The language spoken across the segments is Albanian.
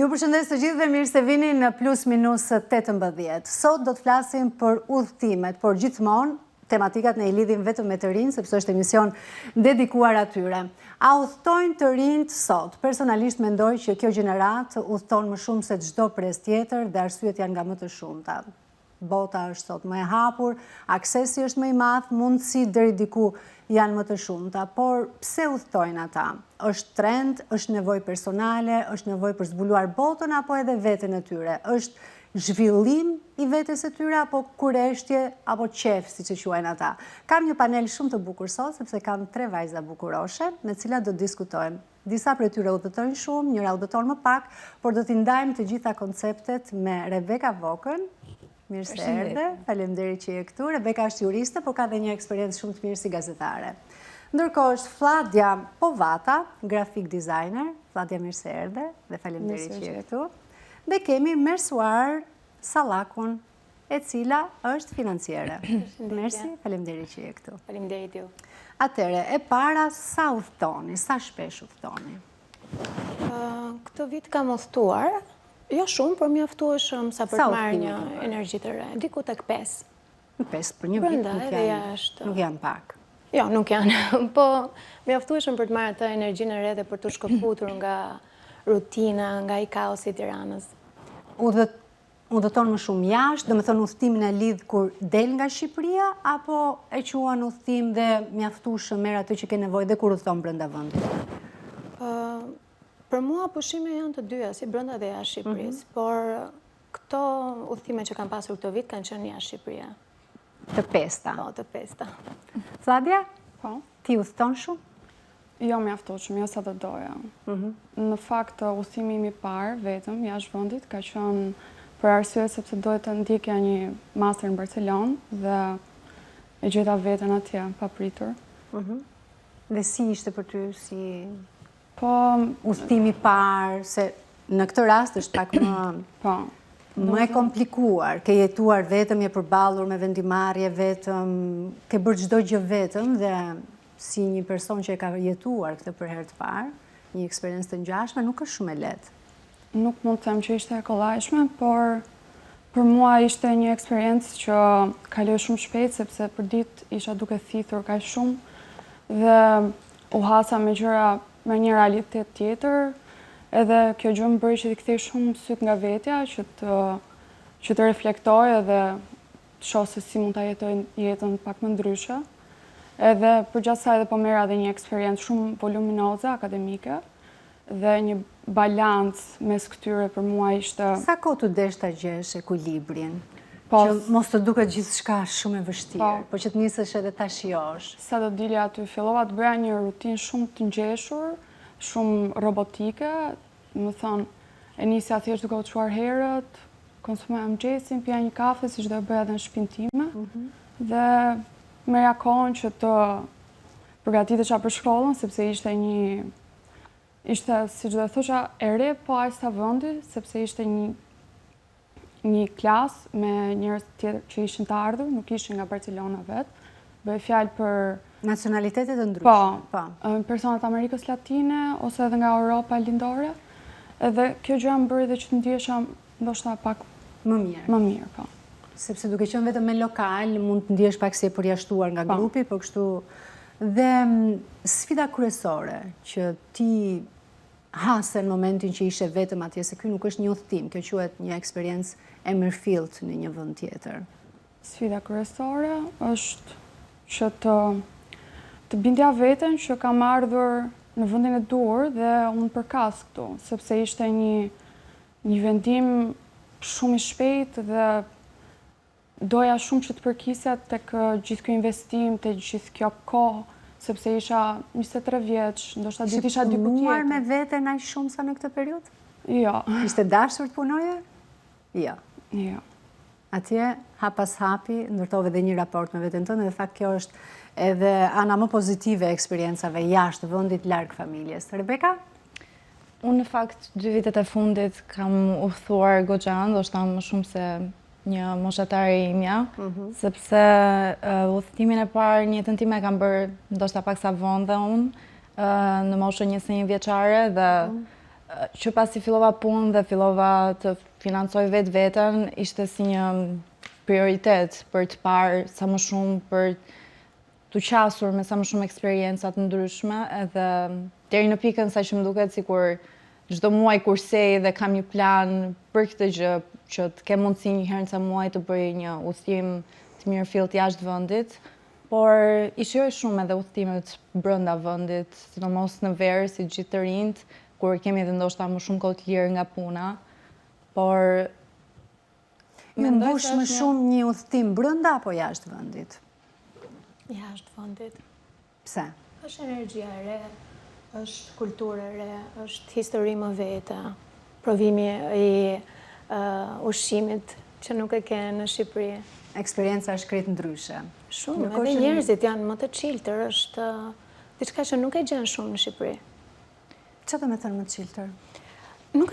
Ju përshëndes të gjithë dhe mirë se vini në Plus Minus 18. Sot do të flasim për udhëtimet, por gjithmonë tematikat ne i lidhim vetëm me të rinj, sepse është emision dedikuar atyre. A udhtojnë të rinjt sot? Personalisht mendoj që kjo gjenerat udhton më shumë se çdo pres tjetër dhe arsyet janë nga më të shumta. Bota është sot më e hapur, aksesi është më i madh, mundësi deri diku janë më të shumta, por pse udhtojnë ata? Është trend, është nevojë personale, është nevojë për zbuluar botën apo edhe veten e tyre? Është zhvillim i vetes së tyre apo kureshtje apo qef, siç e quajnë ata? Kam një panel shumë të bukur sot, sepse kam 3 vajza bukuroshe, me të cilat do të diskutojmë. Disa prej tyre udhëtojnë shumë, njëra udhëton më pak, por do t'i ndajmë të gjitha konceptet me Rebeka Vokën. Mirë se erdhe, faleminderit që je këtu. Rebeka është juriste, por ka dhe një eksperiencë shumë të mirë si gazetare. Ndërkohë është Fladia Povata, grafik designer. Fladia, mirë se erdhe dhe faleminderit që je këtu. Dhe kemi Mersuar Sallakun, e cila është financiere. Mersi, faleminderit që je këtu. Faleminderit ju. Atëre, e para, sa udhtoni, sa shpesh udhtoni? Këtë vit kam udhtuar. Jo shumë, por mjaftueshëm sa për të marrë një energji të re. Diku tek 5. 5 për një vit nuk janë pak. Jo, nuk janë, po mjaftueshëm për të marrë atë energjinë e re dhe për të shkëputur nga rutina, nga i kaosi i Tiranës. Udhëton më shumë jashtë, do të thonë udhëtimin e lidh kur del nga Shqipëria, apo e quan udhëtim dhe mjaftueshëm merr atë që ke nevojë dhe kur udhëton brenda vendit? Për mua pushime janë të dyja, si brenda dhe jashtë Shqipërisë, por këto udhëtime që kam pasur këtë vit kanë qenë jashtë Shqipëria. Të pesta. Po, të pesta. Fladia? Po. Ti udhëton shumë? Jo mjaftueshëm, jo sa të doja. Në fakt, udhëtimi im i parë vetëm jashtë vendit ka qenë për arsye sepse doja të ndjekja një master në Barcelonë dhe e gjeta veten atje papritur. Dhe si ishte për ty, si Po, udhëtimi i parë, se në këtë rast është pak më e komplikuar, ke jetuar vetëm, je përballur me vendimarrje vetëm, ke bërë çdo gjë vetëm dhe si një person që e ka jetuar këtë për herë të parë, një eksperiencë të ngjashme, nuk është shumë e lehtë. Nuk mund të them që ishte e kollajshme, por për mua ishte një eksperiencë që kaloi shumë shpejt, sepse për ditë isha duke thithur kaq shumë dhe u hasa me gjëra me një realitet tjetër, edhe kjo gjë më bëri që të kthej shumë syt nga vetja, që të reflektoj edhe të shoh se si mund ta jetoj jetën pak më ndryshe. Edhe përgjatë saj edhe po merra edhe një eksperiencë shumë voluminoze akademike dhe një balancë mes këtyre për mua ishte. Sa kohë të desh ta gjesh ekuilibrin? Po, që mos të duket gjithçka shumë e vështirë, por që të nisesh edhe ta shijosh. Sa do dilja aty, fillova të bëja një rutinë shumë të ngjeshur, shumë robotike, më thonë, e nisja thjesht duke u çuar herët, konsumoja mëngjesin, pija një kafe, siç do e bëja edhe në shtëpinë time, dhe merja kohën që të përgatitesha për shkollën, sepse ishte, siç do e thosha, e re po aq sa vendi, sepse ishte një klasë me njerëz tjetër që ishin të ardhur, nuk ishin nga Barcelona vetë. Bëj fjalë për nacionalitetet të ndryshme. Po, personat Amerikës Latine ose edhe nga Europa lindore. Edhe kjo gjë më bëri dhe që të ndihesha ndoshta pak më mirë. Më mirë, po. Sepse duke qenë vetëm me lokal, mund të ndihesh pak si e përjashtuar nga grupi, por kështu dhe sfida kryesore që ti hase në momentin që ishe vetëm atje, se ky nuk është një udhëtim, kjo quhet një eksperiencë e mirëfillt në një vend tjetër. Sfida kryesore është që të bindja veten që kam ardhur në vendin e duhur dhe unë përkas këtu, sepse ishte një vendim shumë i shpejt dhe doja shumë që të përkisja tek gjithë ky investim, tek gjithë kjo kohë, sepse isha 23 vjeç, ndoshta ditë isha diku tjetër. Punuar me veten aq shumë sa në këtë periudhë? Jo. Ishte dashur të punoje? Jo. Jo. Atje, hap pas hapi, ndërtove dhe një raport me veten tënde, dhe fakt kjo është edhe ana më pozitive e eksperiencave jashtë vendit, larg familjes. Rebeka? Unë në fakt 2 vitet e fundit kam udhëtuar goxha, ndoshta më shumë se një moshatare imja, sepse udhëtimin e parë në jetën time e kam bërë ndoshta pak sa vonë dhe unë, në moshën 21 vjeçare dhe që pasi fillova punë dhe fillova të financoj vetë vetën, ishte si një prioritet për të parë sa më shumë, për të qasur me sa më shumë eksperiencat ndryshme, edhe deri në pikën sa që më duket sikur çdo muaj kursej dhe kam një plan për këtë gjë, që të kem mundësi një herë ca muaj të bëj një udhëtim të mirëfillt jashtë vendit, por i shijoj shumë edhe udhëtimet brenda vendit, sidomos në verë, si gjithë të rinjt, kur kemi edhe ndoshta më shumë kohë të lirë nga puna, por Ju mbush më shumë një udhëtim brenda apo jashtë vendit? Jashtë vendit. Pse? Është energjia e re, është kulturë e re, është histori më vete, provimi i ushqimit që nuk e ke në Shqipëri. Eksperienca është krejt ndryshe. Shumë, edhe njerëzit janë më të chillter, është diçka që nuk e gjen shumë në Shqipëri. Çfarë do të thënë më të chillter? Nuk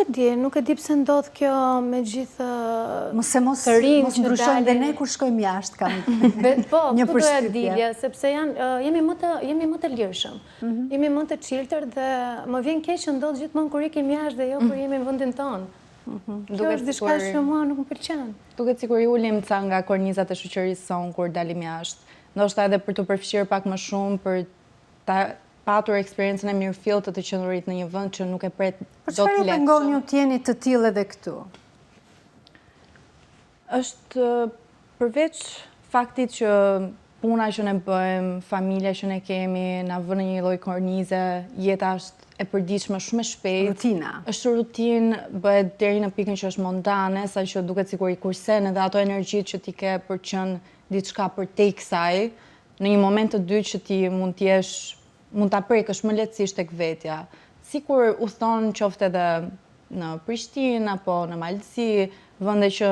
e di pse ndodh kjo me gjithë Mos të rinj që ndryshojmë dhe dalin. ne kur shkojmë jashtë kam Po, një ku doja përshtypje. dilja, sepse jemi më të lirshëm. Jemi më të chillter dhe më vjen keq që ndodh gjithmonë kur ikim jashtë dhe jo kur jemi në vendin tonë. Kjo është diçka që mua nuk më pëlqen. Duket sikur i ulim ca nga kornizat e shoqërisë son kur dalim jashtë. Ndoshta edhe për të përfshirë pak më shumë, për ta patur eksperiencën e mirëfillt të qëndrurit në një vend që nuk e pret Për do çfarë të ju lehtësoj. pengon ju të jeni të tillë edhe këtu? Është përveç faktit që puna që ne bëjmë, familja që ne kemi, na vën në një lloj kornize, jeta është e përditshme shumë e shpejt. Rutina. Është rutinë, bëhet deri në pikën që është montane, sa që duket sikur i kursen edhe ato energjitë që ti ke për qenë diçka për te kësaj, në një moment të dytë që ti mund ta prekësh më lehtësisht tek vetja. Sikur udhton qoftë edhe në Prishtinë apo në Malësi, vende që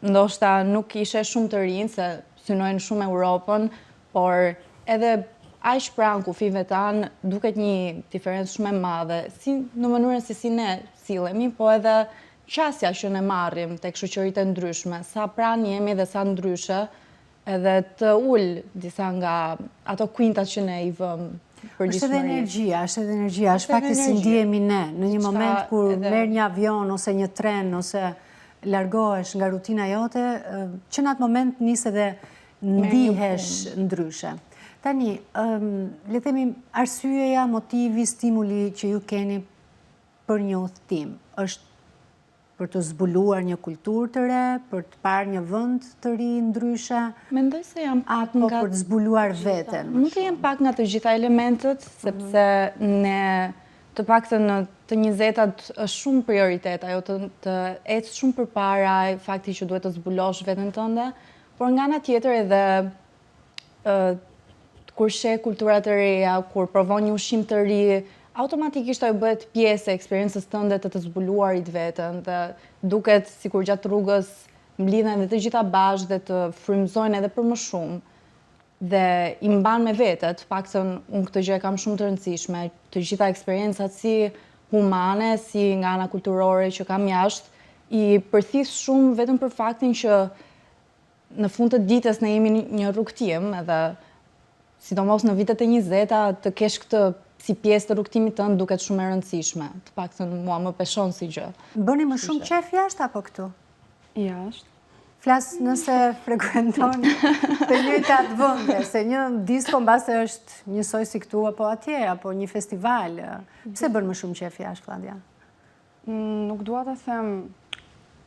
ndoshta nuk ishe shumë të rinj, se synojnë shumë Europën, por edhe aq pranë kufive tanë duket një diferencë shumë e madhe, si në mënyrën se si ne sillemi, po edhe qasja që ne marrim tek shoqëritë e ndryshme, sa pranë jemi dhe sa ndryshe, edhe të ul disa nga ato kuintat që ne i vëmë. Është edhe energjia, është fakti si ndihemi ne, në një moment kur merr një avion ose një tren ose largohesh nga rutina jote, që në atë moment nis edhe ndihesh ndryshe. Tani, le themi arsyeja, motivi, stimuli që ju keni për një udhëtim, është për të zbuluar një kulturë të re, për të parë një vend të ri ndryshe, Mendoj se jam pak apo nga për të zbuluar veten? Mund të jem pak nga të gjitha elementet, sepse ne të paktën në të 20-tat është shumë prioritet, ajo të ecë shumë përpara fakti që duhet të zbulosh veten tënde, por nga ana tjetër edhe kur sheh kultura të reja, kur provon një ushqim të ri, automatikisht ajo bëhet pjesë e eksperiencës tënde të zbuluarit veten dhe duket sikur gjatë rrugës mblidhen dhe të gjitha bashkë dhe të frymëzojnë edhe për më shumë dhe i mban me vete, të paktën unë këtë gjë e kam shumë të rëndësishme, të gjitha eksperiencat si humane, si nga ana kulturore që kam jashtë, i përthis shumë vetëm për faktin që në fund të ditës ne jemi një rrugtim edhe sidomos në vitet e 20-ta të kesh këtë si pjesë të rrugtimit tënd duket shumë e rëndësishme. Të paktën mua më peshon si gjë. Bëni më shumë qef jashtë apo këtu? Jashtë. Flas nëse frekuenton të njëjtat vende, se një disko mbase është njësoj si këtu apo atje, apo një festival. Pse bën më shumë qef jashtë, Flavia? Nuk dua ta them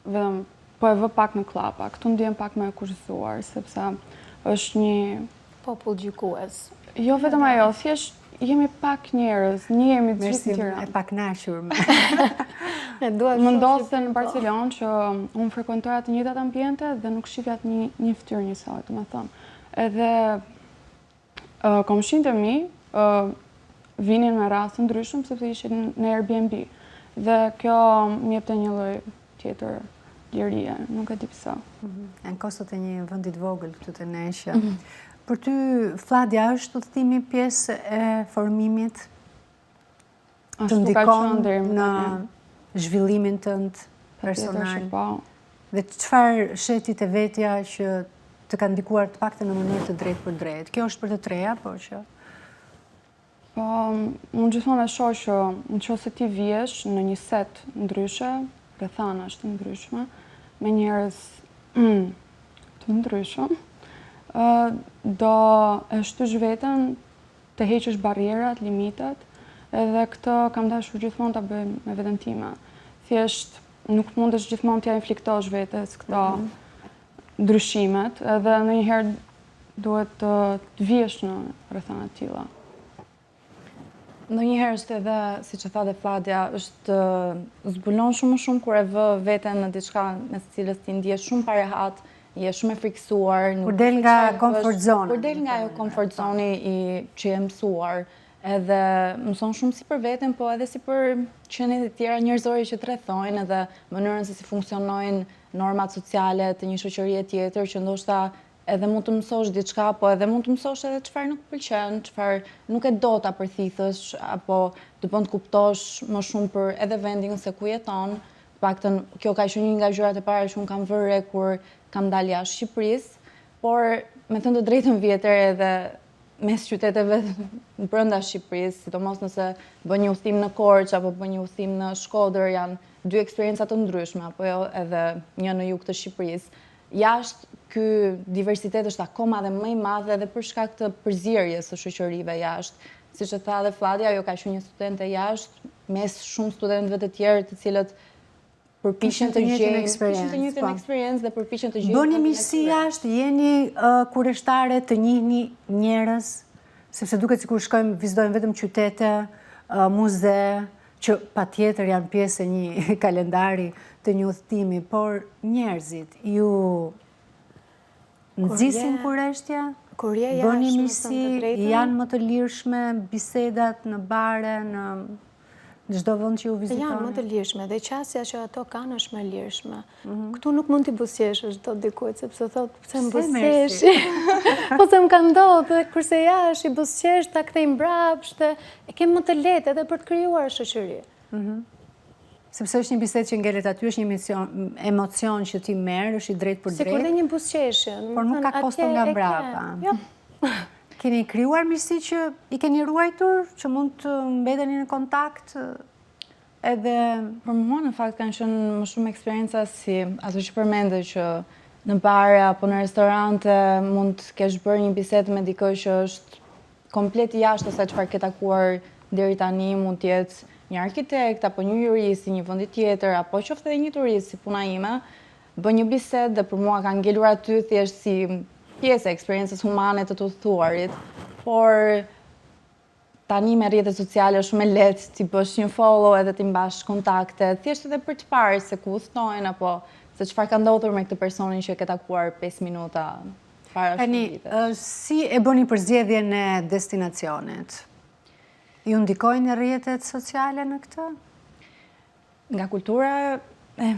vetëm po e vë pak në klapa. Këtu ndihem pak më e kurrëzuar, sepse është një Popull gjykues. jo vetëm ajo, thjesht jemi pak njerëz, njihemi të gjithë Mersi, në e Tiranë. pak nashur me. Më ndodhte në Barcelonë që unë frekuentoja të njëjtat ambiente dhe nuk shifja një fytyrë njësoj, domethënë. Edhe komshinët e mi vinin me raste ndryshëm sepse ishin në Airbnb. Dhe kjo më jepte një lloj tjetër lirie, nuk e di pse. Në kostot e një vendit vogël këtu të neshë. Për ty, Flavia, është udhëtimi pjesë e formimit? Të ndikon në zhvillimin tënd personal? Dhe çfarë shetit e vetja që të ka ndikuar të paktën në mënyrë të drejtë për drejtë? Kjo është për të treja, po që? Po, unë gjithmonë e shoh që nëse ti vjesh në një set ndryshe, rrethana të ndryshme, me njerëz të ndryshëm, do e shtysh veten të heqësh barrierat, limitat, edhe këtë kam dashur gjithmonë ta bëj me veten time. Thjesht nuk mundesh gjithmonë t'ja infliktosh vetes këto ndryshimet, edhe ndonjëherë duhet të vjesh në rrethana të tilla. Ndonjëherë është edhe, siç e tha dhe Fladia, është zbulon shumë kur e vë veten në diçka mes cilës ti ndihesh shumë pa rehat, je shumë e frikësuar. Kur del nga comfort zona. Kur del nga ajo comfort zoni që je mësuar, edhe mëson shumë si për veten, po edhe si për qeniet e tjera njerëzore që të rrethojnë, edhe mënyrën se si funksionojnë normat sociale të një shoqërie tjetër, që ndoshta edhe mund të mësosh diçka, po edhe mund të mësosh edhe çfarë nuk pëlqen, çfarë nuk e do ta përthithësh, apo të bën të kuptosh më shumë për edhe vendin se ku jeton. Paktën kjo ka qenë një nga gjërat e para që unë kam vëre kur kam dalë jashtë Shqipërisë, por me thënë të drejtën vjetër edhe mes qyteteve brenda Shqipërisë, sidomos nëse bën një udhtim në Korçë apo bën një udhtim në Shkodër, janë dy eksperienca të ndryshme, apo jo edhe një në jug të Shqipërisë. Jashtë ky diversitet është akoma dhe më i madh edhe për shkak të përzierjes së shoqërive jashtë. Siç e tha dhe Fladia, ajo ka qenë një studente jashtë mes shumë studentëve të tjerë të cilët përpiqen të gjejnë të njëjtën eksperiencë dhe përpiqen të gjejnë. Bëni miqësi jashtë, jeni kurioztare të njihni njerëz, sepse duket sikur shkojmë vizitojmë vetëm qytete, muze, që patjetër janë pjesë e një kalendari të një udhtimi, por njerëzit ju nxisin kurreshtja, bëni miqësi, janë më të lirshme bisedat në bare, në çdo vend që ju vizitoni? Janë më të lirshme dhe qasja që ato kanë është më lirshme. Këtu nuk mund t'i buzëqeshësh dot dikujt, sepse thotë pse më buzëqesh. Po se më ka ndodhur, kurse jashtë i buzëqesh ta kthej mbrapsht, e ke më të lehtë edhe për të krijuar shoqëri. Sepse është një bisedë që ngelet aty, është një emocion që ti merr, është i drejtë për drejtë. Sikur dhe një buzëqeshje. Por nuk ka kosto nga mbrapa. Jo. Keni krijuar miqësi që i keni ruajtur, që mund të mbeteni në kontakt edhe... Për mua në fakt kanë qenë më shumë eksperienca si ato që përmende që në bare apo në restorante mund të kesh bërë një bisedë me dikë që është komplet jashtë asaj çfarë ke takuar deri tani, mund të jetë një arkitekt, apo një jurist i një vendi tjetër, apo qoftë edhe një turist si puna ime, bën një bisedë dhe për mua ka ngelur aty thjesht si pjesë e eksperiencës humane të udhëtuarit, por tani me rrjetet sociale është shumë e lehtë ti bësh një follow edhe ti mbash kontakte, thjesht edhe për të parë se ku udhtojnë apo se çfarë ka ndodhur me këtë personin që e ke takuar 5 minuta para shëndetit. Si e bëni përzgjedhjen e destinacionit? Ju ndikojnë rrjetet sociale në këtë? Nga kultura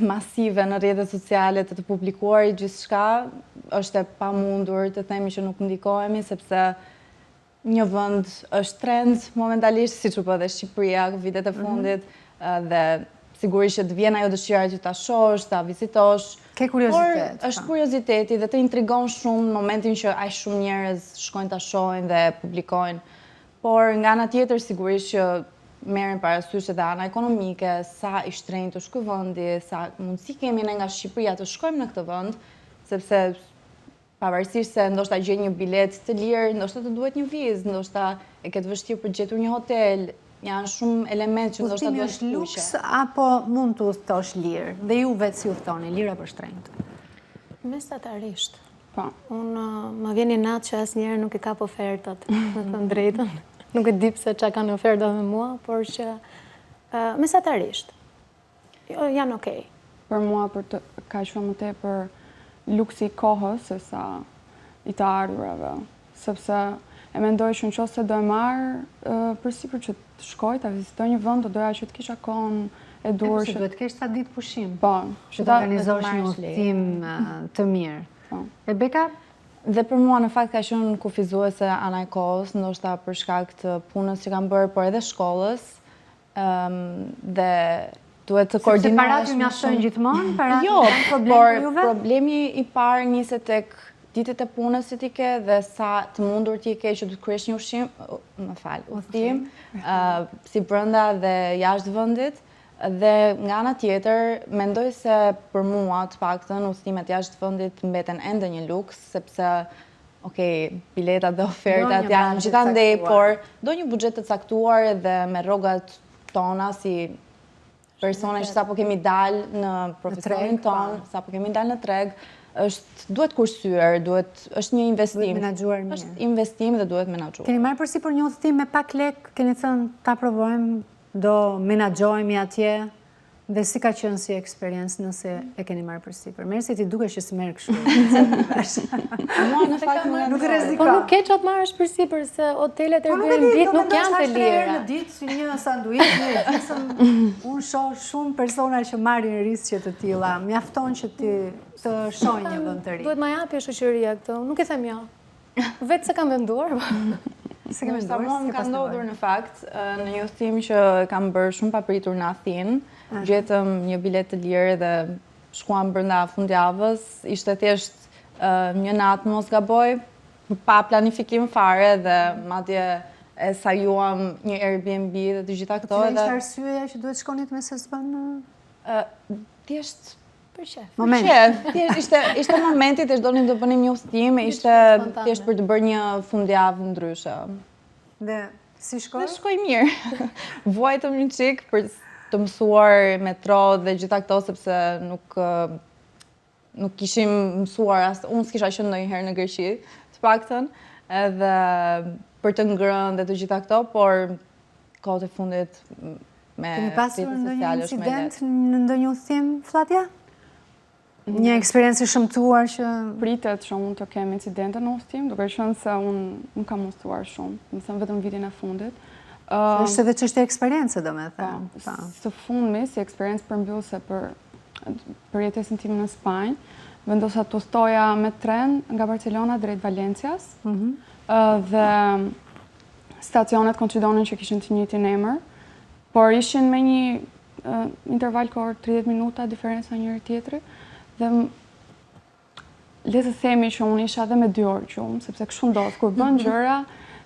masive në rrjetet sociale të publikuar gjithçka, është e pamundur të themi që nuk ndikohemi, sepse një vend është trend momentalisht, siç u bë dhe Shqipëria vitet e fundit, dhe sigurisht që të vjen ajo dëshira që ta shohësh, ta vizitosh. Ke kuriozitet. Por është kurioziteti dhe të intrigon shumë në momentin që aq shumë njerëz shkojnë ta shohin dhe publikojnë. Por nga ana tjetër sigurisht që merren parasysh edhe ana ekonomike, sa i shtrenjtë është ky vendi, sa mundësi kemi ne nga Shqipëria të shkojmë në këtë vend, sepse pavarësisht se ndoshta gjej një bilet të lirë, ndoshta të duhet një vizë, ndoshta e ke të vështirë për gjetur një hotel, janë shumë elementë që ndoshta duhet të luks apo mund të udhtosh lirë? Dhe ju vetë si udhtoni, lirë apo shtrenjtë? Mesatarisht. Po. Unë më vjen i natë që asnjëherë nuk i kap ofertat, me të drejtën. Nuk e di pse çka kanë ofertat me mua, por që mesatarisht. Janë okay. Për mua ka qenë më tepër luksi i kohës se sa i të ardhurave, sepse e mendoj që nëse do e marr përsipër që të shkoj ta vizitoj një vend, do doja që të kisha kohën e duhur që duhet të kesh sa ditë pushim. Po, që të organizosh një udhtim të mirë. Po. Rebeka? Dhe për mua në fakt ka qenë kufizuese ana e kohës, ndoshta për shkak të punës që kam bërë, por edhe shkollës. Dhe duhet të koordinohesh. Sepse parat ju mjaftojnë gjithmonë, parat jo, janë problem për juve? Problemi i parë niset tek ditët e punës që ti ke dhe sa të mundur ti ke që të kryesh një udhëtim, si brenda dhe jashtë vendit. Dhe nga ana tjetër, mendoj se për mua të paktën udhëtimet jashtë vendit mbeten ende një luks, sepse biletat dhe ofertat janë gjithandej, por do një buxhet të caktuar dhe me rrogat tona si persona që sapo kemi dalë në profesionin ton, sapo kemi dalë në treg, duhet kursyer, është një investim. Është investim dhe duhet menaxhuar. Keni marrë përsipër një udhëtim me pak lek, keni thënë ta provojmë, do menaxhohemi atje, dhe si ka qenë si eksperiencë nëse e keni marrë përsipër? Merë se ti dukesh që s'merr kështu. Mua në fakt nuk rrezikon. Po nuk ke që atë marrësh përsipër se hotelet Airbnb nuk janë të lira. Në ditë si një sanduiç, unë shoh shumë persona që marrin risk që të tilla. Mjafton që ti të shohë një vend të ri. Duhet ma japi shoqëria këtë. Nuk e them jo. Vetë se kam menduar. Se ke menduar? Mua më ka ndodhur në fakt në një udhëtim që kam bërë shumë papritur në Athinë. Gjetëm një bilet të lirë dhe shkuam brenda fundjavës. Ishte thjesht një natë mos gaboj, pa planifikim fare dhe madje e sajuam një Airbnb dhe të gjitha këto. Cila ishte arsyeja që duhet shkonit me SSB në? Thjesht për shef. Ishte momenti të donim të bënim një udhëtim, ishte thjesht për të bërë një fundjavë ndryshe. Dhe si shkoj? Dhe shkoj mirë. Vuajtëm një çik për të mësuar metro dhe gjitha këto, sepse nuk kishim mësuar, unë s'kisha qenë ndonjëherë në Greqi, të paktën, edhe për të ngrënë dhe të gjitha këto, por kohët e fundit me keni pasur ndonjë incident në ndonjë udhëtim, Flatja? Një eksperiencë shëmtuar që pritet që unë të kem incidente në udhëtim, duke qenë se unë nuk kam udhëtuar shumë, më thënë vetëm vitin e fundit. Është edhe çështje eksperiencë, domethënë. Së fundmi, si eksperiencë përmbyllëse për jetesën time në Spanjë, vendosa të udhëtoja me tren nga Barcelona drejt Valencias, dhe stacionet konsidonin që kishin të njëjtin emër, por ishin me një interval kohor 30 minuta diferenca njëri tjetri, dhe le të themi që unë isha edhe me 2 orë gjumë, sepse kështu ndodh, kur bën gjëra,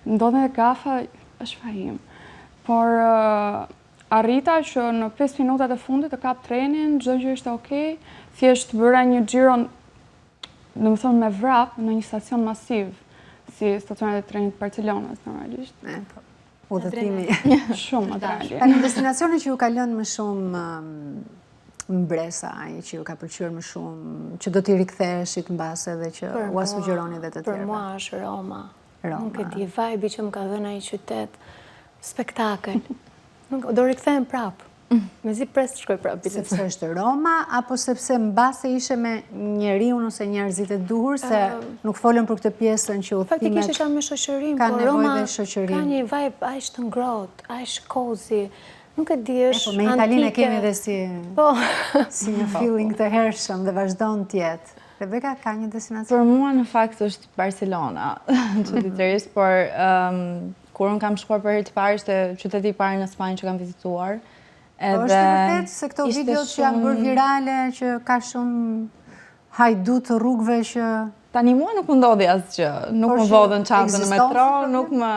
ndodhen dhe gafa, është fahim. Por arrita që në 5 minutat e fundit të kap trenin, çdo gjë ishte okej, thjesht bëra një xhiro, domethënë me vrap në një stacion masiv, si stacionet e trenit Barcelonës normalisht. Udhëtimi shumë adrenalin. Tani destinacioni që ju ka lënë më shumë mbresa, ai që ju ka pëlqyer më shumë, që do t'i riktheheshit mbase dhe që u sugjeroni dhe të tjerëve? Për mua është Roma. Nuk e di, vibe që më ka dhënë ai qytet, spektakël. Do rikthehem prap. Mezi pres të shkoj prap. Sepse është Roma, apo sepse mbase ishe me njeriu ose njerëzit e duhur, se nuk folën për këtë pjesën që udhëtimet faktikisht isha me shoqërinë, ka por nevojë Roma dhe shoqërinë. ka një vibe aq të ngrohtë, aq cozy. Nuk e di, është me Italinë e kemi dhe si një feeling të hershëm dhe vazhdon të jetë. Rebeka, ka një destinacion? Për mua në fakt është Barcelona, çuditërisht, por kur unë kam shkuar për herë të parë, ishte qyteti i parë në Spanjë që kam vizituar. Është vërtet se këto videot që janë bërë virale, që ka shumë hajdu të rrugëve që... Tani mua nuk më ndodhi asgjë, nuk më vodhën çantën në metro, nuk më...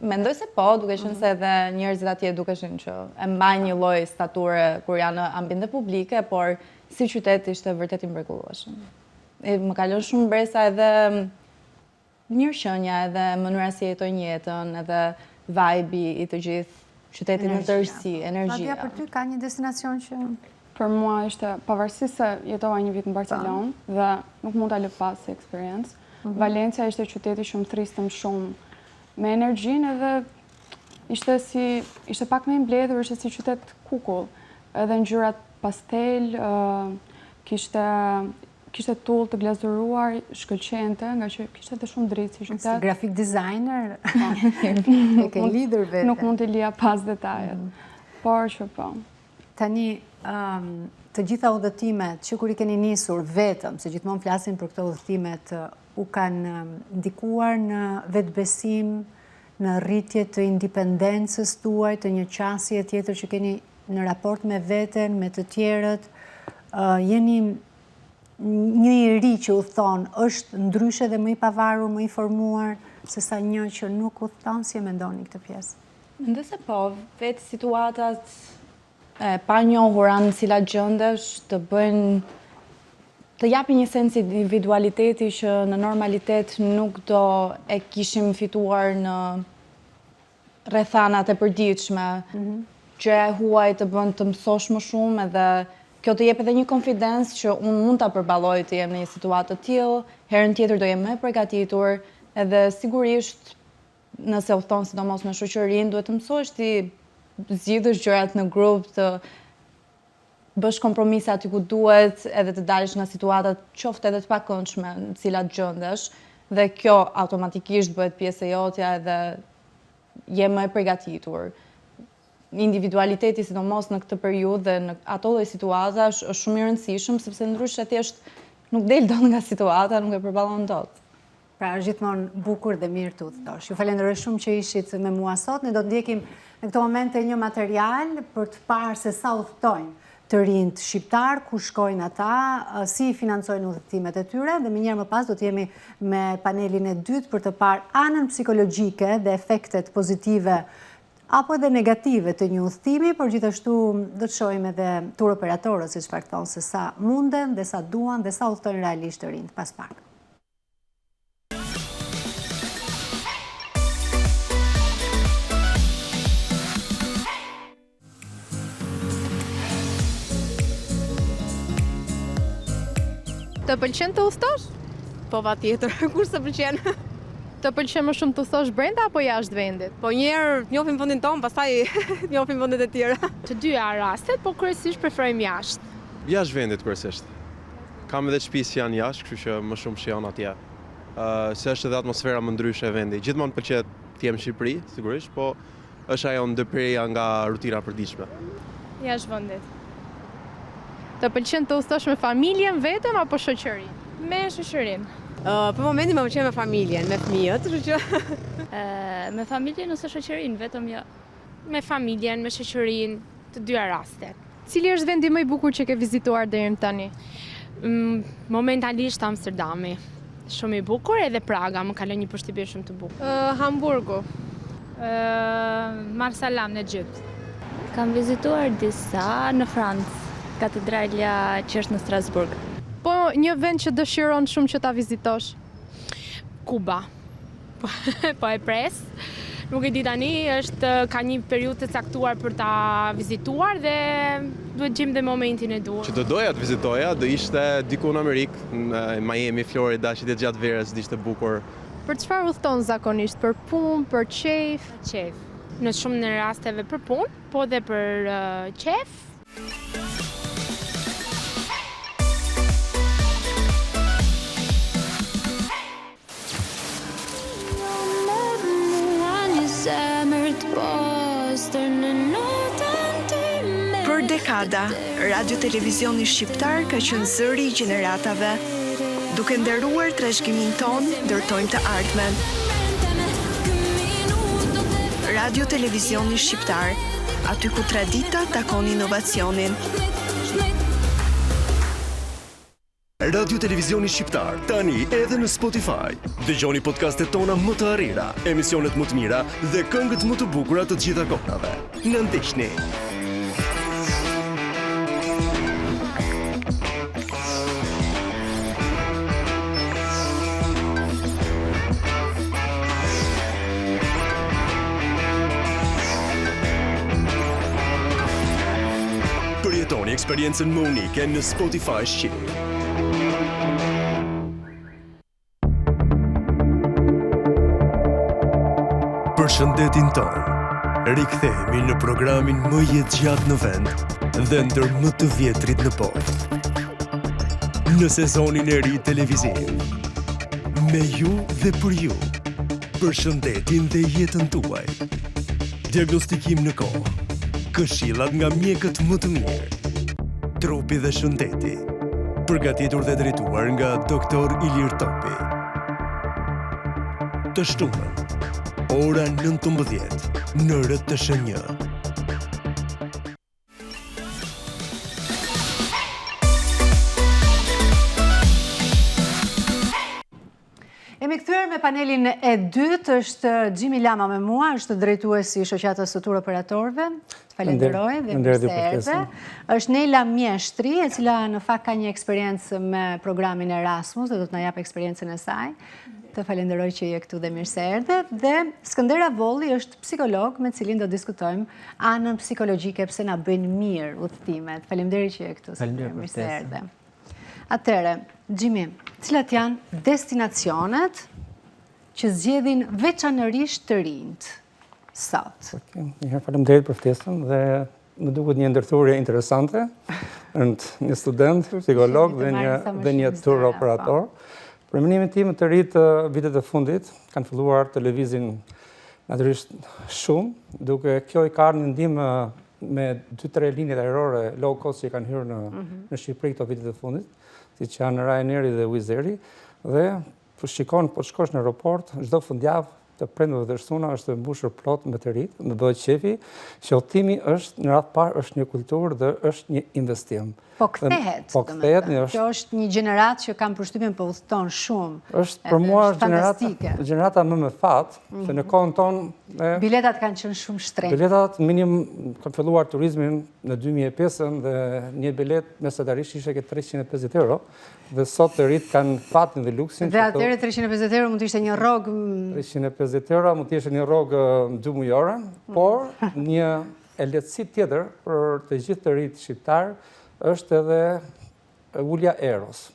Mendoj se po, duke qenë se edhe njerëzit atje dukeshin që e mbajnë një lloj stature kur janë në ambiente publike, por si qytet ishte vërtet i mrekullueshëm. Më ka lënë shumë bresa edhe mirëqenia, edhe mënyra si jetojnë jetën, edhe vibe-i i të gjithë qytetit në tërësi, energjia. Për ty ka një destinacion që... Për mua ishte, pavarësisht se jetova një vit në Barcelonë dhe nuk mund ta lë pas si eksperiencë, Valencia ishte qyteti që më thristëm shumë me energjinë, edhe ishte pak me mbledhur, ishte si qytet kukull, edhe ngjyrat pastel, kishte tull të glazuruar, shkëlqente, nga që kishte edhe shumë dritë si qytet. Si graphic designer, e ke lidhur vete. Nuk mund të lija pas detajet, por që po. Tani, të gjitha udhëtimet që kur i keni nisur vetëm, se gjithmonë flasin për këto udhëtimet, u kanë ndikuar në vetbesim, në rritje të independencës tuaj, të një qasje tjetër që keni në raport me veten, me të tjerët, jeni një i ri që udhton është ndryshe dhe më i pavarur, më i informuar se sa një që nuk udhton, si e mendoni këtë pjesë? Mendoj se po, vetë situatat e panjohura në cilat gjendesh të japin një sens individualiteti që në normalitet nuk do e kishim fituar në rrethanat e përditshme. Gjëja e huaj të bën të mësosh më shumë edhe kjo të jep edhe një konfidencë që unë mund ta përballoj të jem në një situatë të tillë, herën tjetër do jem më e përgatitur, edhe sigurisht nëse udhton sidomos me shoqërinë, duhet të mësohesh ti zgjidhësh gjërat në grup, të bësh kompromise aty ku duhet, edhe të dalësh nga situatat qoftë edhe të pakëndshme në cilat gjendesh, dhe kjo automatikisht bëhet pjesë e jotja edhe je më e përgatitur. Individualiteti, sidomos në këtë periudhë dhe në ato lloj situata është shumë i rëndësishëm, sepse ndryshe thjesht nuk del dot nga situata, nuk e përballon dot. Pra është gjithmonë bukur dhe mirë të udhëtosh. Ju falenderoj shumë që ishit me mua sot. Ne do të ndjekim në këtë moment një material për të parë se sa udhtojnë të rinjt shqiptar, ku shkojnë ata, si financojnë udhëtimet e tyre, dhe më njëherë më pas do të jemi me panelin e dytë për të parë anën psikologjike dhe efektet pozitive apo edhe negative të një udhëtimi, por gjithashtu do të shohim edhe tur operatorët, siç fakton, se sa munden dhe sa duan dhe sa udhtojnë realisht të rinjt pas pak. Të pëlqen të udhtosh? Po patjetër, kur s'të pëlqen. Të pëlqen më shumë të udhtosh brenda apo jashtë vendit? Po njerë njohim vendin tonë, pastaj njohim vendet e tjera. Të dyja rastet, po kryesisht preferojmë jashtë. Jashtë vendit kryesisht. Kam edhe shtëpi që janë jashtë, kështu që më shumë shijon atje. Se është edhe atmosfera më ndryshe e vendi. Gjithmonë pëlqet të jem në Shqipëri, sigurisht, po është ajo ndërprerja nga rutina e përditshme. Jashtë vendit. Të pëlqen të udhtosh me familjen vetëm apo shoqërinë? Me shoqërinë. Për momentin më pëlqen me familjen, me fëmijët, kështu që me familjen ose shoqërinë, vetëm jo. Me familjen, me shoqërinë, të dyja rastet. Cili është vendi më i bukur që ke vizituar deri më tani? Momentalisht Amsterdami. Shumë i bukur, edhe Praga, më kalon një përshtypje shumë të bukur. Hamburgu. Marsalam në Egjipt. Kam vizituar disa në Francë, katedralja që është në Strasburg. Po një vend që dëshiron shumë që ta vizitosh? Kuba. Po e pres. Nuk e di tani, ka një periudhë të caktuar për ta vizituar dhe duhet gjejmë dhe momentin e duhur. Që do doja të vizitoja, do ishte diku në Amerikë, në Miami, Florida, që gjatë verës, do ishte bukur. Për çfarë udhton zakonisht? Për punë, për qejf? Qejf. Në shumë në rasteve për punë, po dhe për qejf. Për dekada, Radio Televizioni Shqiptar ka qenë zëri i gjeneratave. Duke nderuar trashëgimin ton, ndërtojmë të ardhmen. Radio Televizioni Shqiptar, aty ku tradita takon inovacionin. Radio Televizioni Shqiptar, tani edhe në Spotify. Dëgjoni podcastet tona më të arira, emisionet më të mira dhe këngët më të bukura të gjitha kohërave. Na ndiqni. Përjetoni eksperiencën më unike në Spotify Shqip. Përshëndetin tonë, rikthehemi në programin më jetëgjatë në vend dhe ndër më të vjetrit në botë. Në sezonin e ri televiziv, me ju dhe për ju, përshëndetin dhe jetën tuaj. Diagnostikim në kohë, këshillat nga mjekët më të mirë, trupi dhe shëndeti, përgatitur dhe drejtuar nga doktor Ilir Topi. Të shtunën, ora 19 në RTS1. Jemi kthyer me panelin e dytë, është Gjimi Lama me mua, është drejtuesi i shoqatës së tur operatorëve. Të falenderoj dhe mirë se erdhe. Është Nela Mjeshtri, e cila në fakt ka një eksperiencë me programin Erasmus dhe do të na jap eksperiencën e saj. Të falenderoj që je këtu dhe mirë se erdhe. Dhe Skënder Avolli është psikolog me cilin do diskutojmë anën psikologjike pse na bëjnë mirë udhëtimet. Faleminderit që je këtu. Mirë se erdhe. Atëre, Gjimi, cilat janë destinacionet që zgjedhin veçanërisht të rinjt sot? Faleminderit për ftesën dhe më duket një ndërthurje interesante. Është një student, psikolog dhe një tur operator. Për mendimin tim të rinjt vitet e fundit kanë filluar televizin natyrisht shumë, duke kjo i ka një ndihmë me 2-3 linjet ajrore low cost që kanë hyrë në Shqipëri këto vitet e fundit, siç janë Ryanairi dhe Wizz Air, dhe po shkosh në aeroport, çdo fundjavë të prindërve dhe shtuna është mbushur plot me të rinj, më bëhet qefi që udhtimi është në radh parë është një kulturë dhe është një investim. Po kthehet. Kjo është një gjenerat që kam përshtypjen po udhton shumë. Është për mua gjenerata më me fat, se në kohën tonë biletat kanë qenë shumë shtrenjtë. Biletat minim kanë filluar turizmin në 2005 dhe një bilet mesatarisht ishte ke 350 euro. Dhe sot të rritë kanë fatin dhe luksin. Dhe atëre 350 euro mund të ishte një rogë... 350 euro mund të ishte një rogë 2 mujore, por një e lehtësi tjetër për të gjithë të rritë shqiptarë është edhe ulja eros.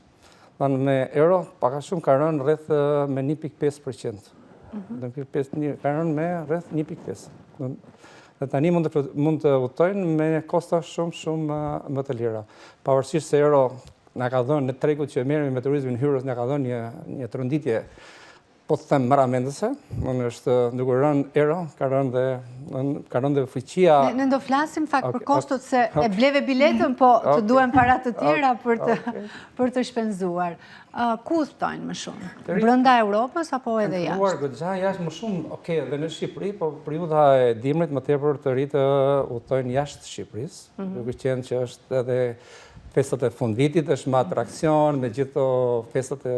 Me euro, paka shumë ka rënë rreth me 1.5%. Ka rënë me rreth 1.5%. Dhe tani mund të udhtojnë me kosta shumë më të lira. Pavarësisht se euro na ka dhënë në tregut që merremi me turizmin hyrës, na ka dhënë një tronditje, po të them maramendëse, është duke rënë euro, ka rënë dhe fuqia. Ne do flasim fakt për kostot se e bleve biletën, po të duhen para të tjera për të shpenzuar. Ku udhtojnë më shumë? Brenda Europës apo edhe jashtë? Udhëtuar goxha jashtë më shumë, dhe në Shqipëri, po periudha e dimrit më tepër të rinjtë udhtojnë jashtë Shqipërisë, duke qenë që është edhe festat e fundvitit, është më atrakcion, me gjitho festat e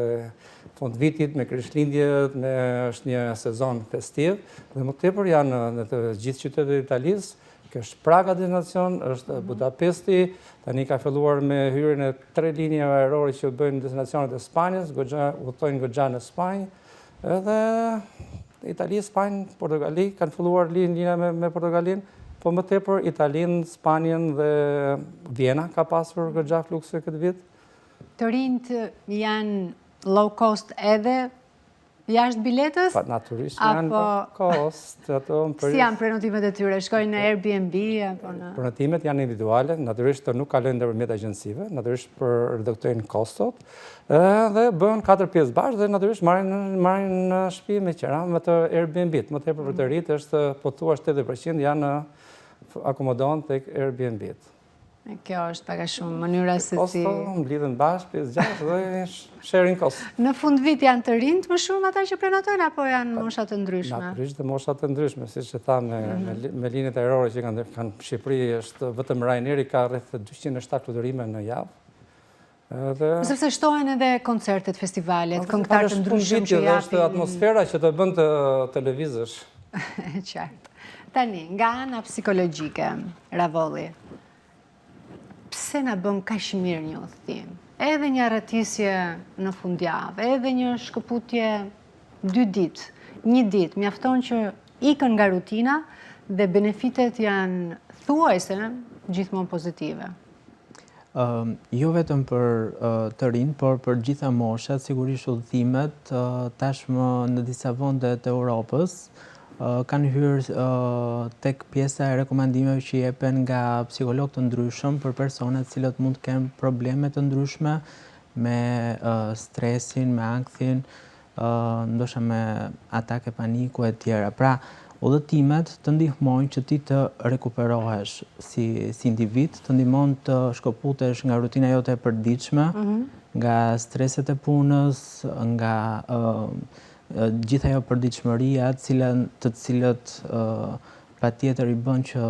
fundvitit, me Krishtlindjet, është një sezon festiv, dhe më tepër janë në të gjithë qytetet e Italisë, është Praga destinacion, është Budapesti, tani ka filluar me hyrjen e 3 linje ajrore që bëjnë destinacionet e Spanjës, udhtojnë goxha në Spanjë, edhe Itali, Spanjë, Portogali, kanë filluar linja me Portogalinë, po më tepër Italinë, Spanjën dhe Vjena ka pasur goxha flukse këtë vit. Të rinjt janë low cost edhe jashtë biletës? Pa, naturisht janë low cost. Si janë prenotimet e tyre? Shkojnë në Airbnb? Prenotimet janë individuale, naturisht të nuk kalojnë nëpërmjet agjensive, naturisht për reduktojnë kostot, dhe bën 4 pjesë bashkë dhe naturisht marrin në shtëpi me qira me të Airbnb-t. Më tepër për të rinjt është pothuajse 80% janë akomodohen tek Airbnb-t. Kjo është paka shumë mënyra se si... Kosto, mblidhen bashkë, 5-6 dhe sharing cost. Në fund vit janë të rinjt më shumë ata që prenotojnë apo janë moshat të ndryshme? Natyrisht dhe moshat të ndryshme, siç e tha me linjet ajrore që kanë Shqipëri, është vetëm Ryanairi ka rreth 207 fluturime në javë. Sepse shtohen edhe koncertet, festivalet, këngëtar të ndryshëm që japin... Është atmosfera që të bën të televizësh. Qartë. Tani, nga ana psikologjike, Ravolli, pse na bën kaq mirë një udhëtim? Edhe një arratisje në fundjavë, edhe një shkëputje 2 ditë, 1 ditë, mjafton që ikën nga rutina dhe benefitet janë thuajse gjithmonë pozitive. Jo vetëm për të rinj, por për gjitha moshat, sigurisht udhëtimet tashmë në disa vende të Europës kanë hyrë tek pjesa e rekomandimeve që jepen nga psikologë të ndryshëm për personat cilët mund të kenë probleme të ndryshme me stresin, me ankthin, ndoshta me atake paniku e tjera. Pra, udhëtimet të ndihmojnë që ti të rekuperohesh si individ, të ndihmon të shkëputesh nga rutina jote e përditshme, nga streset e punës, nga gjitha ajo përditshmëria të cilët patjetër i bën që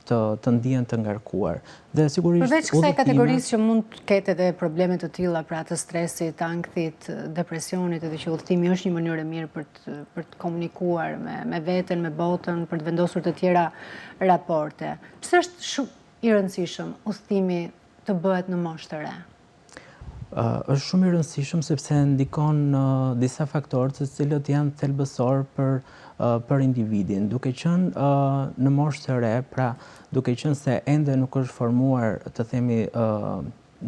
të ndihen të ngarkuar. Dhe sigurisht përveç kësaj kategorisë që mund të ketë edhe probleme të tilla, pra të stresit, ankthit, depresionit, edhe që udhëtimi është një mënyrë e mirë për të komunikuar me veten, me botën, për të vendosur të tjera raporte. Pse është shumë i rëndësishëm udhëtimi të bëhet në moshë të re? Është shumë i rëndësishëm sepse ndikon disa faktorë të cilët janë thelbësor për individin. Duke qenë në moshë të re, pra duke qenë se ende nuk është formuar, të themi,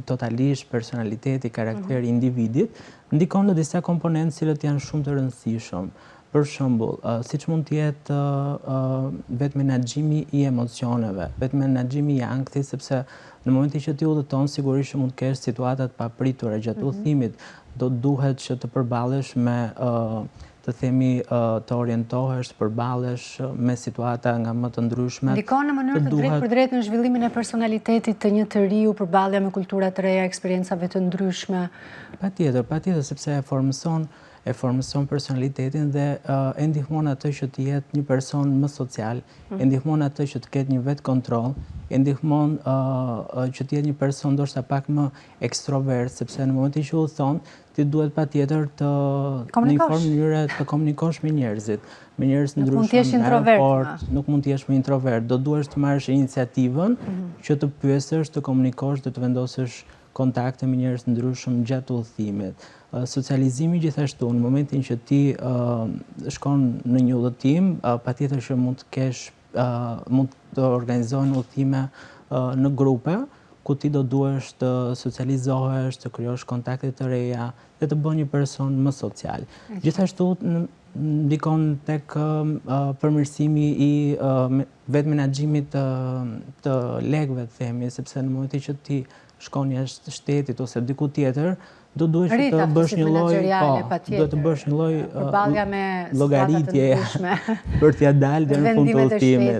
totalisht personaliteti, karakteri i individit, ndikon në disa komponentë cilët janë shumë të rëndësishëm. Për shembull, siç mund të jetë vetë menaxhimi i emocioneve, vetë menaxhimi i ankthit, sepse në momentin që ti udhëton, sigurisht mund të kesh situata të papritura gjatë udhëtimit, do duhet që të përballesh me të themi të orientohesh, të përballesh me situata nga më të ndryshme. Ndikon në mënyrë të drejtë për drejtë në zhvillimin e personalitetit të një të riu, përballja me kultura të reja, eksperiencave të ndryshme. Patjetër, sepse e formëson personalitetin dhe e ndihmon atë që të jetë një person më social, e ndihmon atë që të ketë një vetë kontroll, e ndihmon që të jetë një person ndoshta pak më ekstrovert, sepse në momentin që udhëton, ti duhet patjetër në një formë mënyre të komunikosh me njerëzit, me njerëz të ndryshëm, në aeroport, nuk mund të jesh më introvert, do duhesh të marrësh iniciativën që të pyesësh, të komunikosh, të vendosësh kontakte me njerëz të ndryshëm gjatë udhëtimit. Socializimi gjithashtu, në momentin që ti shkon në një udhëtim, patjetër që mund të organizohen udhëtime në grupe, ku ti do duhesh të socializohesh, të krijosh kontakte të reja dhe të bën një person më social. Gjithashtu ndikon tek përmirësimi i vetë menaxhimit të lekëve, themi, sepse në momentin që ti shkon jashtë shtetit ose diku tjetër, do duhesh të bësh një lloj llogaritje për t'ia dalë deri në fund të udhëtimit.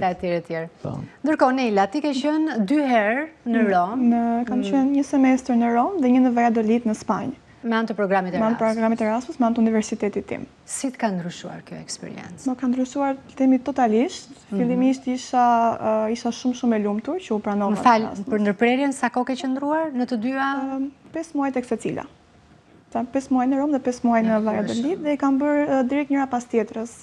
Ndërkohë, Neila, ti ke qenë 2 herë në Rom. Kam qenë një semestër në Rom dhe një në Valladolid në Spanjë. Me anë të programit Erasmus. Me anë të programit Erasmus, me anë të universitetit tim. Si të ka ndryshuar kjo eksperiencë? Më ka ndryshuar, temi totalisht. Fillimisht isha shumë e lumtur që u pranova. Më fal, për ndërprerjen sa kohë ke qëndruar në të dyja? 5 muaj tek secila. 5 muaj në Rom dhe 5 muaj në Valladolid dhe i kam bërë direkt njëra pas tjetrës.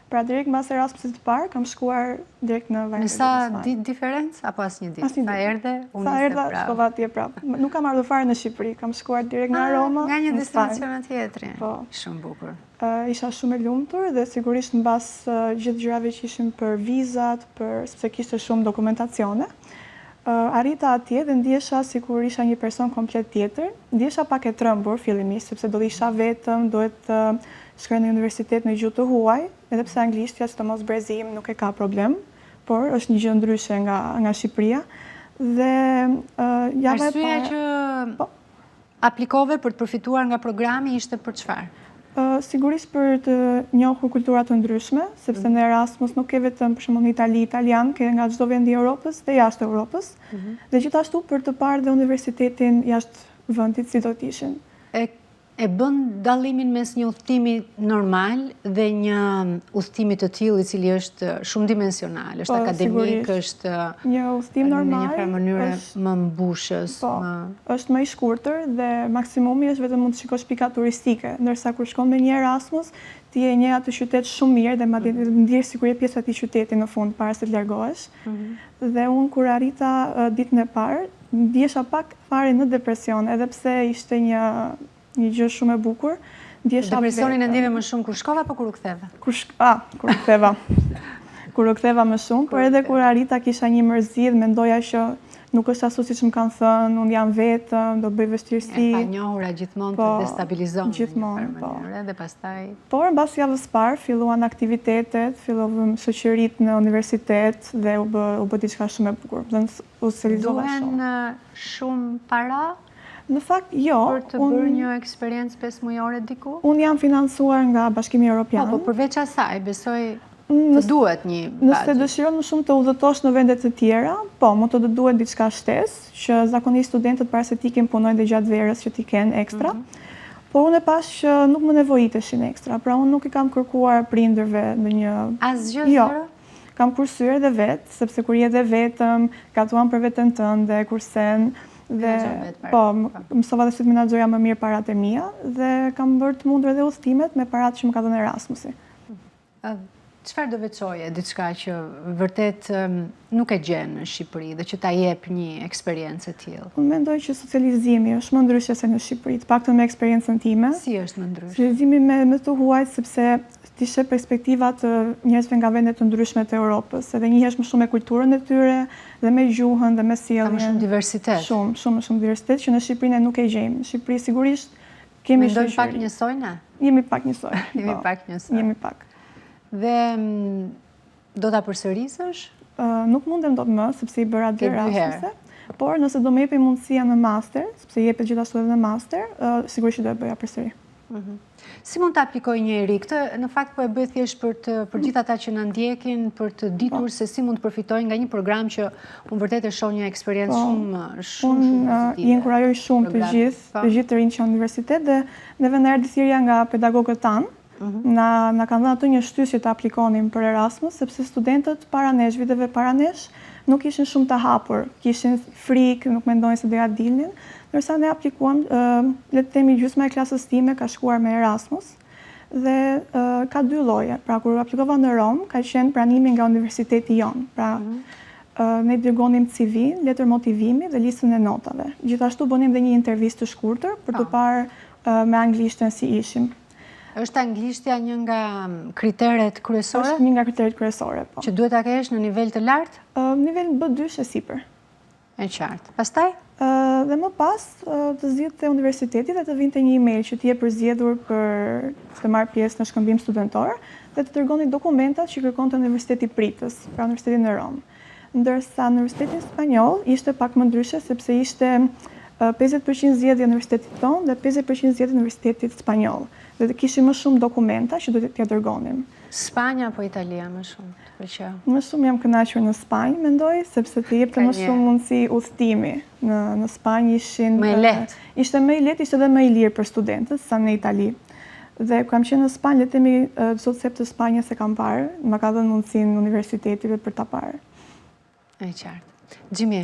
Pra direkt mbas Erasmusit të parë, kam shkuar direkt në Valladolid. Me sa ditë diferencë apo asnjë ditë? Sa erdhe, unë ishte prapë. Shkova atje prapë. Nuk kam ardhur fare në Shqipëri, kam shkuar direkt nga Roma. Nga një destinacion tjetër. Po. Shumë bukur. Isha shumë e lumtur dhe sigurisht mbas gjithë gjërave që ishin për vizat, sepse kishte shumë dokumentacione. Arrita atje dhe ndjesha sikur isha një person komplet tjetër. Ndjesha pak e trembur fillimisht, sepse do isha vetëm, duhet shkoj në universitet në gjuhë të huaj, edhe pse anglishtja, sidomos brezim, nuk e ka problem, por është një gjë ndryshe nga Shqipëria. Dhe arsyeja që aplikove për të përfituar nga programi ishte për çfarë? Sigurisht për të njohur kultura të ndryshme, sepse në Erasmus nuk ke vetëm për shembull në Itali italian, ke nga çdo vend i Europës dhe jashtë Europës, dhe gjithashtu për të parë dhe universitetin jashtë vendit si do të ishin. E bën dallimin mes një udhëtimi normal dhe një udhëtimi të tillë i cili është shumë dimensional, është akademik, është një udhëtim normal, në një mënyrë më mbushës. Është më i shkurtër dhe maksimumi është vetëm mund të shikosh pika turistike, ndërsa kur shkon me një Erasmus, ti e njeh atë qytet shumë mirë dhe madje ndjesh sikur je pjesë e atij qyteti në fund para se të largohesh. Dhe unë kur arrita ditën e parë, ndjesha pak fare në depresion, edhe pse ishte një gjë shumë e bukur. Depresionin e ndjeve më shumë kur shkova apo kur u ktheva? Kur u ktheva. Kur u ktheva më shumë, por edhe kur arrita kisha një mërzi dhe mendoja që nuk është ashtu siç më kanë thënë, unë jam vetëm, do bëj vështirësi. E panjohura gjithmonë të destabilizon. Gjithmonë, dhe pastaj. Por mbas javës parë filluan aktivitetet, filluam shoqëritë në universitet dhe u bë diçka shumë e bukur. U socializova shumë. Duhen shumë para? Në fakt, jo. Për të bërë një eksperiencë 5 mujore diku? Unë jam financuar nga Bashkimi Evropian. Po përveç asaj, besoj të duhet një budget. Nëse dëshiron më shumë të udhëtosh në vendet të tjera, po, më të duhet diçka shtesë, që zakonisht studentët para se t'ikin punojnë dhe gjatë verës që t'i kenë ekstra. Por unë e pas që nuk më nevojiteshin ekstra, pra unë nuk i kam kërkuar prindërve në një... Asgjë zero? kam kursyer dhe vetë, sepse kur je dhe vetëm, gatuan për veten tënde, kursen, dhe po, mësova dhe si të menaxhoja më mirë paratë e mia dhe kam bërë të mundur edhe udhëtimet me paratë që më ka dhënë Erasmusi. Çfarë do veçoje, diçka që vërtet nuk e gjen në Shqipëri dhe që ta jep një eksperiencë e tillë? Unë mendoj që socializimi është më ndryshe se në Shqipëri, të paktën me eksperiencën time. Si është më ndryshe? Socializimi me të huajt sepse ti sheh perspektivat të njerëzve nga vende të ndryshme të Europës, edhe njihesh më shumë me kulturën e tyre dhe me gjuhën dhe me sjelljen. Ka më shumë diversitet. Shumë diversitet që në Shqipërinë nuk e gjejmë. Në Shqipëri sigurisht kemi shoqëri. Mendojmë pak njësoj ne? Jemi pak njësoj. Jemi pak njësoj. Jemi pak. Dhe do ta përsërisësh? Nuk mundem dot më, sepse i bëra 2 Erasmuse, por nëse do më jepej mundësia në master, sepse jepet gjithashtu edhe në master, sigurisht do e bëja përsëri. Si mund të aplikoj njëri këtë? Në fakt po e bëj thjesht për gjithë ata që na ndjekin, për të ditur se si mund të përfitojnë nga një program që unë vërtet e shoh një eksperiencë shumë pozitive. Unë i inkurajoj shumë të gjithë të rinjtë që në universitet dhe neve na erdhi thirrja nga pedagogët tanë. Na kanë dhënë atë një shtysje të aplikonim për Erasmus, sepse studentët para nesh, viteve para nesh, nuk ishin shumë të hapur, kishin frikë, nuk mendojnë se do ja dilnin, ndërsa ne aplikuam, le të themi gjysma e klasës time ka shkuar me Erasmus dhe ka 2 lloje. Pra kur aplikova në Rom, ka qenë pranimi nga universiteti jon. Pra ne dërgonim CV, letër motivimi dhe listën e notave. Gjithashtu bënim dhe një intervistë të shkurtër për të parë me anglishtën si ishim. Është anglishtja një nga kriteret kryesore? Është një nga kriteret kryesore, po. Që duhet ta kesh në nivel të lartë? Nivel B2 e sipër. E qartë. Pastaj? Dhe më pas të zgjidhte universiteti dhe të vinte një email që ti je përzgjedhur për të marrë pjesë në shkëmbim studentor dhe të dërgoni dokumentat që kërkonte Universiteti Pritës, pra Universiteti në Rom. Ndërsa në Universitetin Spanjoll ishte pak më ndryshe sepse ishte 50% zgjedhje Universitetit tonë dhe 50% zgjedhje Universitetit Spanjoll. Dhe kishim më shumë dokumenta që do t'ja dërgonim. Spanja apo Italia më shumë? Më shumë jam kënaqur në Spanjë, mendoj, sepse të jepte më shumë mundësi udhëtimi. Në Spanjë ishin... Më e lehtë. Ishte më i lehtë, ishte edhe më i lirë për studentët, sa në Itali. Dhe kam qenë në Spanjë, le të themi sot sep të Spanjës e kam parë, më ka dhënë mundësinë universitetive për ta parë. E qartë. Gjimi,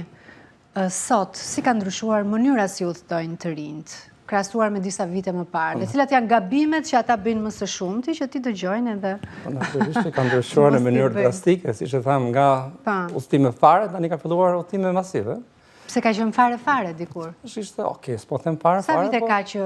sot, si ka ndryshuar mënyra si udhëtojnë të rinjt, krahasuar me disa vite më parë, dhe cilat janë gabimet që ata bëjnë më së shumti që ti dëgjojnë edhe... Natyrisht që ka ndryshuar në mënyrë drastike, siç e tham, nga udhëtime fare, tani ka filluar udhëtime masive. Pse ka qenë fare dikur? Ishte, s'po them fare, sa vite ka që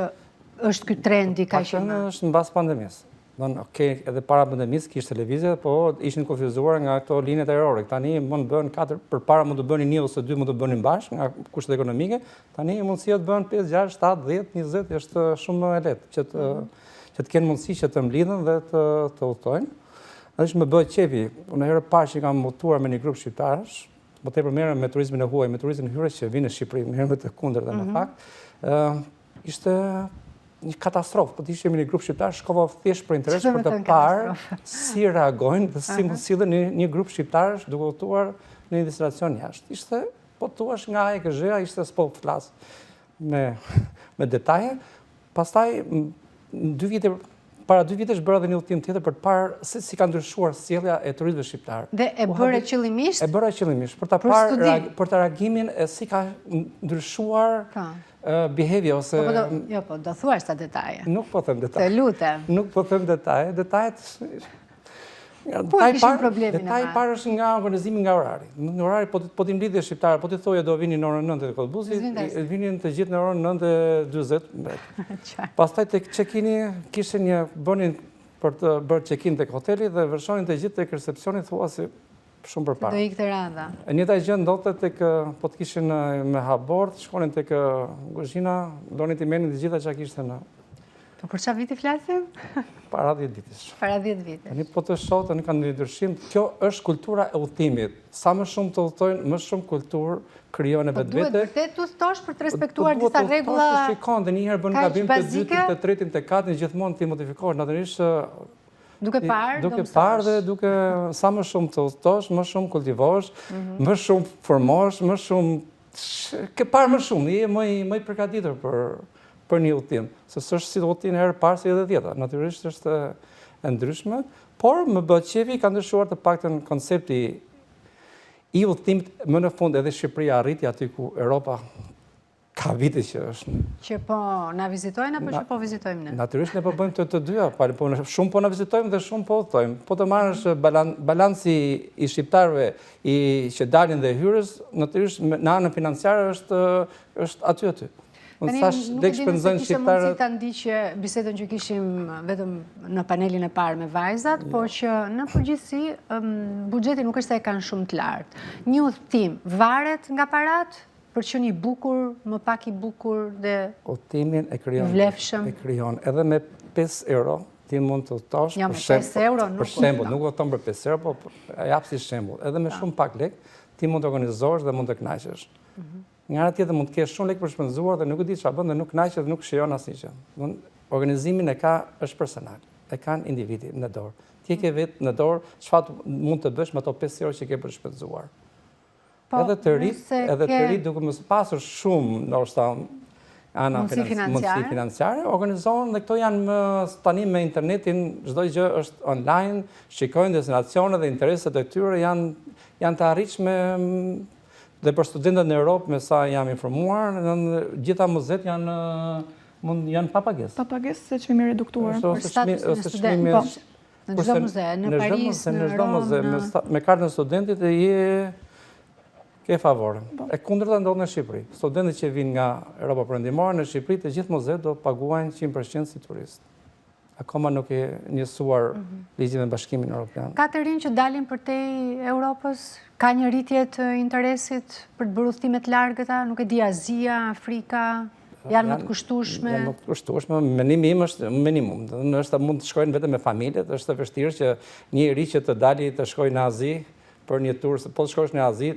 është ky trendi ka qenë? Është mbas pandemisë. Edhe para pandemisë kishte lëvizje, po ishin kufizuar nga ato linjet ajrore. Tani mund të bëhen 4, përpara mund të bënin 1 ose 2 mund të bënin bashkë nga kushtet ekonomike. Tani mundësia të bëhen 5, 6, 7, 10, 20 është shumë më e lehtë që të kenë mundësi që të mblidhen dhe të udhtojnë. Është më bëhet qefi. Unë herë parë që kam udhtuar me një grup shqiptarësh, më tepër merrem me turizmin e huaj, me turizmin hyrës që vinë në Shqipëri, merrem me të kundërtën në fakt. Ishte një katastrofë, po të ishte me një grup shqiptar, shkova thjesht për interes për të parë si reagojnë dhe si mund sillen një grup shqiptarësh duke udhëtuar në një destinacion jashtë. Ishte, po thuash nga AEKZ-a, ishte s'po flas me detaje. Pastaj para 2 vitesh bëra edhe një udhëtim tjetër për të parë se si ka ndryshuar sjellja e turistëve shqiptar. Dhe e bëre qëllimisht? E bëra qëllimisht për ta parë për të reagimin e si ka ndryshuar behavior ose... Jo, po, do thuash sa detaje. Nuk po them detaje. Të lutem. Nuk po them detaje. Detajet... Po e kishin problemin e Detaji parë është nga organizimi nga orari. Në orari, po t'i mblidhje shqiptarë, po t'i thoje do vini në orën 9 të autobusit, vinin të gjithë në orën 9:40. Pastaj tek check-ini kishin një bënin për të bërë check-in tek hoteli dhe vërshonin të gjithë tek recepcioni thuasi shumë përpara. Do ikte radha. E njëjta gjë ndodhte tek po të kishin me habord, shkonin tek kuzhina, donin t'i merrnin të gjitha çka kishte në. Po për çfarë viti flasim? Para 10 vitesh. Para 10 vitesh. Tani po të shoh, tani kanë një ndryshim. Kjo është kultura e udhëtimit. Sa më shumë të udhtojnë, më shumë kulturë krijohen vetvete. Duhet vërtet të udhtosh për të respektuar disa rregulla. Po shikon, tani një herë bën gabim të dytin, të tretin, të katërt, gjithmonë ti modifikohesh, natyrisht duke parë dhe duke sa më shumë të udhtosh, më shumë kultivosh, më shumë formosh, më shumë ke parë më shumë, je më i përgatitur për një udhtim, se s'është si udhtim herë parë si edhe tjetra. Natyrisht është e ndryshme, por më bë qefi ka ndryshuar të paktën koncepti i udhtimit më në fund edhe Shqipëria arriti aty ku Europa ka vite që është. Që po na vizitojnë apo që po vizitojmë ne? Natyrisht ne po bëjmë të dyja, shumë po na vizitojmë dhe shumë po udhtojmë. Po të marrësh balanci i shqiptarëve që dalin dhe hyrës, natyrisht në anën financiare është aty. Nuk e dini se kishte mundësi ta ndiqë bisedën që kishim vetëm në panelin e parë me vajzat, por që në përgjithësi buxheti nuk është se e kanë shumë të lartë. Një udhtim varet nga parat, për që një bukur, më pak i bukur dhe udhtimin e krijon edhe me 5 euro. Ti mund të udhtosh për shembull, nuk udhton për 5 euro, po jap si shembull. Edhe me shumë pak lek, ti mund të organizosh dhe mund të kënaqesh. Nga ana tjetër mund të kesh shumë lek për shpenzuar dhe nuk e di çfarë bën dhe nuk kënaqet dhe nuk shijon asnjë. Organizimin është personal, e kanë individi në dorë. Ti ke vetë në dorë çfarë mund të bësh me ato 5 euro që ke për shpenzuar. Edhe të rit duke mos pasur shumë ndoshta ana mundësi financiare, organizohen dhe këto janë tani me internetin, çdo gjë është online, shikojnë destinacionet dhe interesat e tyre janë të arritshme dhe për studentët në Europë, me sa jam informuar, gjitha muzeet janë pa pagesë. Pa pagesë se çmimi reduktuar. Për statusin e studentit. Në çdo muze, në Paris, në Romë, me kartën e studentit ke favore. E kundërta ndodh në Shqipëri. Studentët që vinë nga Europa Perëndimore në Shqipëri, të gjithë muzeet do paguajnë 100% si turist. Akoma nuk e njësuar ligji me Bashkimin Evropian. Ka të rinj që dalin përtej Europës? Ka një rritje të interesit për të bërë udhëtime të largëta? Nuk e di, Azia, Afrika, janë më të kushtueshme? Janë më të kushtueshme, menimi im është minimum. Nështë mund të shkojnë vetëm me familjet, është e vështirë që një ri që të dali të shkojë në Azi për një tur, po të shkosh në Azi,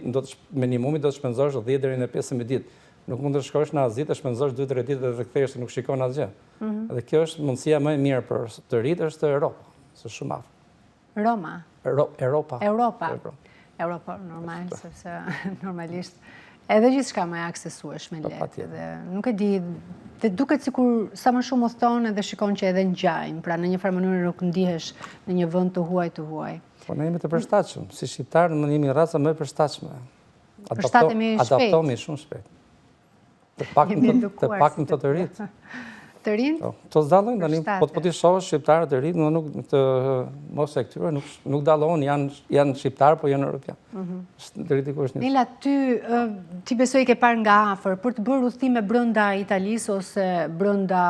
minimumi do të shpenzosh 10 deri në 15 ditë. Nuk mund të shkosh në Azi të shpenzosh 2-3 ditë dhe të kthehesh se nuk shikon asgjë. Dhe kjo është mundësia më e mirë për të rit është Europa, së shumë afër. Roma? Europa. Europa, normal, sepse normalisht edhe gjithçka më e aksesueshme lehtë. Nuk e di, dhe duket sikur sa më shumë udhton edhe shikon që edhe ngjajnë, pra në një farë mënyrë nuk ndihesh në një vend të huaj. Po ne jemi të përshtatshëm, si shqiptarë ne jemi raca më e përshtatshme. Adaptohemi shumë shpejt. Të paktën të rit. Të rinj? To s'dallojnë tani, po ti shohësh shqiptarët të rinj, nuk të mos e këtyre nuk dallohen, janë shqiptarë, po janë europian. Nila, ti besoj ke parë nga afër, për të bërë udhëtime brenda Italisë ose brenda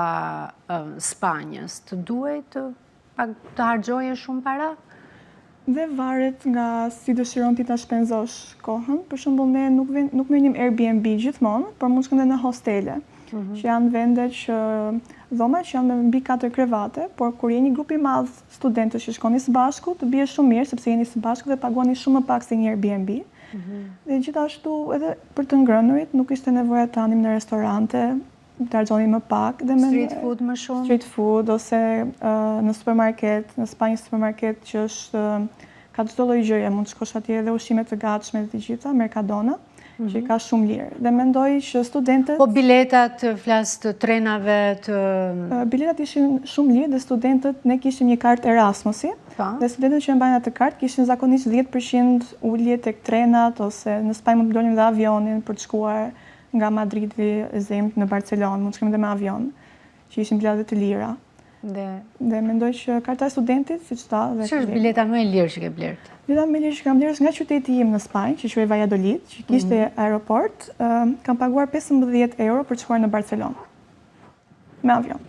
Spanjës, të duhet të harxoje shumë para? Dhe varet nga si dëshiron ti ta shpenzosh kohën. Për shembull, ne nuk merrim Airbnb gjithmonë, por mund shkojmë në hostele, që janë vende dhoma që janë me mbi 4 krevate, por kur jeni grup i madh studentësh që shkoni së bashku, të bie shumë mirë sepse jeni së bashku dhe paguani shumë më pak se një Airbnb. Dhe gjithashtu edhe për të ngrënurit nuk ishte nevojë të hanim në restorante, të harxoni më pak. Street food më shumë? Street food, ose në supermarket, në Spanjë supermarket që është ka çdo lloj gjëje, mund të shkosh atje edhe ushqime të gatshme të gjitha, Mercadona, që ka shumë lirë. Dhe mendoj që studentët... Po biletat, flas të trenave, biletat ishin shumë lirë dhe studentët, ne kishim një kartë Erasmusi, dhe studentët që mbajnë atë kartë kishin zakonisht 10% ulje tek trenat, ose në Spanjë mund të blenim dhe avionin për të shkuar nga Madridi e zemët në Barcelonë, mund të shkojmë dhe me avion, që ishin biletat të lira. Dhe mendoj që karta e studentit, si që ta... Që është bileta më e lirë që ke blerët? Bileta më e lirë që kam blerë nga qyteti im në Spanjë, që quhej Valladolid, që kishte aeroport, kam paguar 15 euro për të shkuar në Barcelonë. Me avion.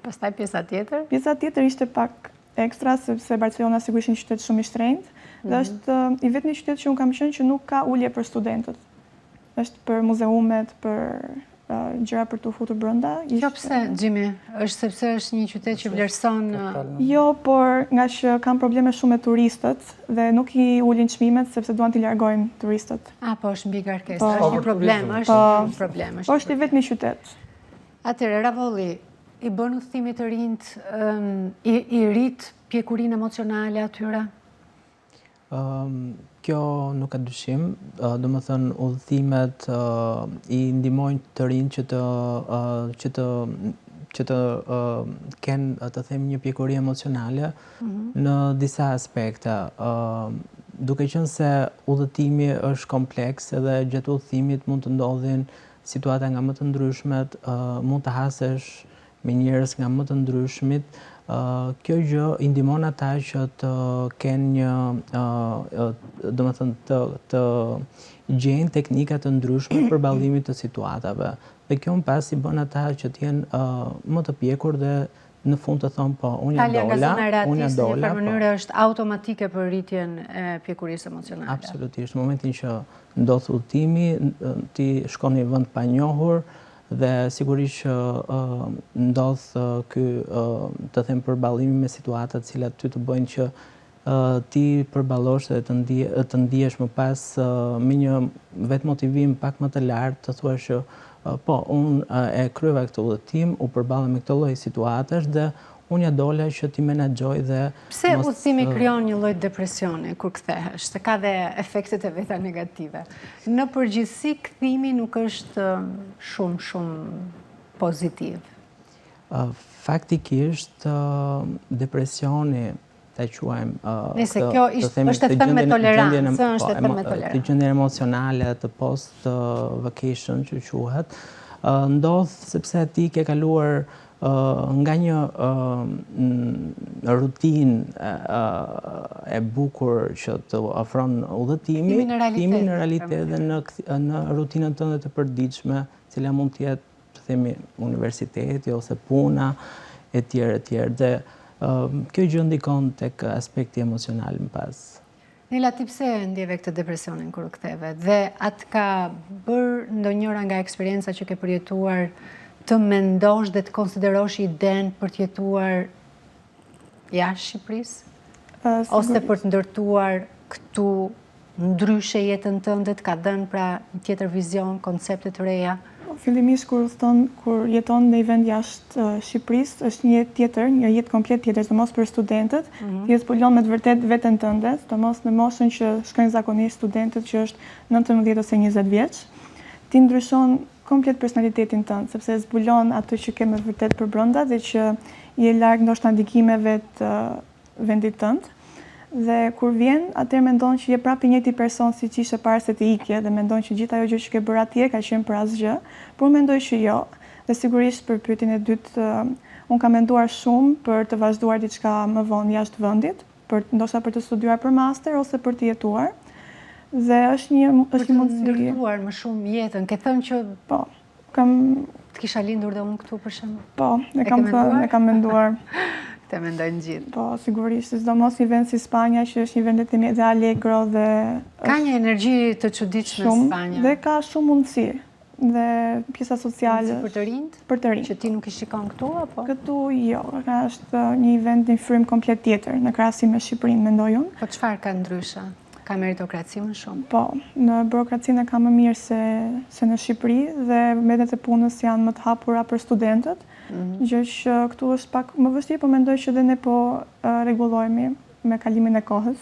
Pastaj pjesa tjetër? Pjesa tjetër ishte pak ekstra, sepse Barcelona sigurisht një qytet shumë i shtrenjtë, dhe është i vetmi qytet që unë kam qenë që nuk ka ulje për studentët. Është për muzeumet, për gjëra për të futur brenda. Jo pse, Gjimi? Është sepse është një qytet që vlerëson... Jo, por nga që kam probleme shumë me turistët dhe nuk i ulin çmimet sepse duan t'i largojnë turistët. Po është mbi kërkesë, është një problem, është një problem. Është i vetmi qytet. Atëherë, Ravolli, i bën udhëtimit të rinjt, i rrit pjekurinë emocionale atyre? kjo nuk ka dyshim, do më thënë udhëtimet i ndihmojnë të rinë që të kenë, të them, një pjekuri emocionale në disa aspekte. Duke qenë se udhëtimi është kompleks edhe gjatë udhëtimit mund të ndodhin situata nga më të ndryshmet, mund të hasesh me njerëz nga më të ndryshmit. Kjo gjë i ndihmon ata që të kenë një, domethënë të gjejnë teknika të ndryshme për ballimin të situatave. Dhe kjo më pas i bën ata që të jenë më të pjekur dhe në fund të thonë po, unë ja dola, në një mënyrë është automatike për rritjen e pjekurisë emocionale. Absolutisht. Në momentin që ndodh udhëtimi, ti shkon në një vend pa njohur dhe sigurisht që ndodh ky, të them, përballimi me situata të cilat ty të bëjnë që ti përballosh dhe të ndihesh më pas me një vetë motivim pak më të lartë, të thuash që po, unë e kryeva këtë udhëtim, u përballa me këtë lloj situatash dhe unë ja dola që ti menaxhoj dhe... Pse udhëtimi krijon një lloj depresioni kur kthehesh, se ka dhe efektet e veta negative. Në përgjithësi, kthimi nuk është shumë pozitiv. Faktikisht, depresioni, ta quajmë... Nëse kjo është e thënë me tolerancë, është e thënë me tolerancë. Të gjendje emocionale, të post-vacation që quhet, ndodh sepse ti ke kaluar nga një rutinë e bukur që të ofron udhëtimi, kthimi në realitet dhe në rutinën tënde të përditshme, cila mund të jetë, të themi, universiteti ose puna, etj. Dhe kjo gjë ndikon tek aspekti emocional më pas. Nela, ti pse ndjeve këtë depresionin kur u ktheve? Dhe atë ka bërë ndonjëra nga eksperienca që ke përjetuar të mendosh dhe të konsiderosh idenë për të jetuar jashtë Shqipërisë? Ose për të ndërtuar këtu ndryshe jetën tënde, të ka dhënë pra një tjetër vizion, koncepte të reja? Fillimisht kur jeton në një vend jashtë Shqipërisë, është një jetë tjetër, një jetë komplet tjetër, sidomos për studentët, ti zbulon me të vërtet veten tënde, sidomos në moshën që shkojnë zakonisht studentët që është 19 ose 20 vjeç. Ti ndryshon komplet personalitetin tënd, sepse zbulon atë që ke me vërtet për brenda dhe që je larg ndoshta ndikimeve të vendit tënd. Dhe kur vjen, atëherë mendon që je prapë njëjti person si që ishe para se të ikje dhe mendon që gjithë ajo gjë që ke bërë atje ka qenë për asgjë, por mendoj që jo. Dhe sigurisht për pyetjen e dytë, unë kam menduar shumë për të vazhduar diçka më vonë jashtë vendit, ndoshta për të studiuar për master ose për të jetuar. Dhe është një mundësi. Për të ndërtuar më shumë jetën, ke thënë që po, të kisha lindur dhe unë këtu për shembull. Po, e kam menduar. Të mendojnë gjithë. Po, sigurisht, sidomos një vend si Spanja, që është një vend dhe allegro dhe... Ka një energji të çuditshme Spanja. Dhe ka shumë mundësi. Dhe pjesa sociale... Për të rinjt? Për të rinjt. Që ti nuk i shikon këtu, apo? Këtu, jo. Është një vend, një frym komplet tjetër, në krahasim me Shqipërinë, mendoj unë. Po çfarë ka ndryshe? Ka meritokraci më shumë? Po, në burokracinë ka më mirë se në Shqipëri dhe vendet e punës janë më të hapura për studentët. Gjë që këtu është pak më vështirë, po mendoj që dhe ne po rregullojmë me kalimin e kohës,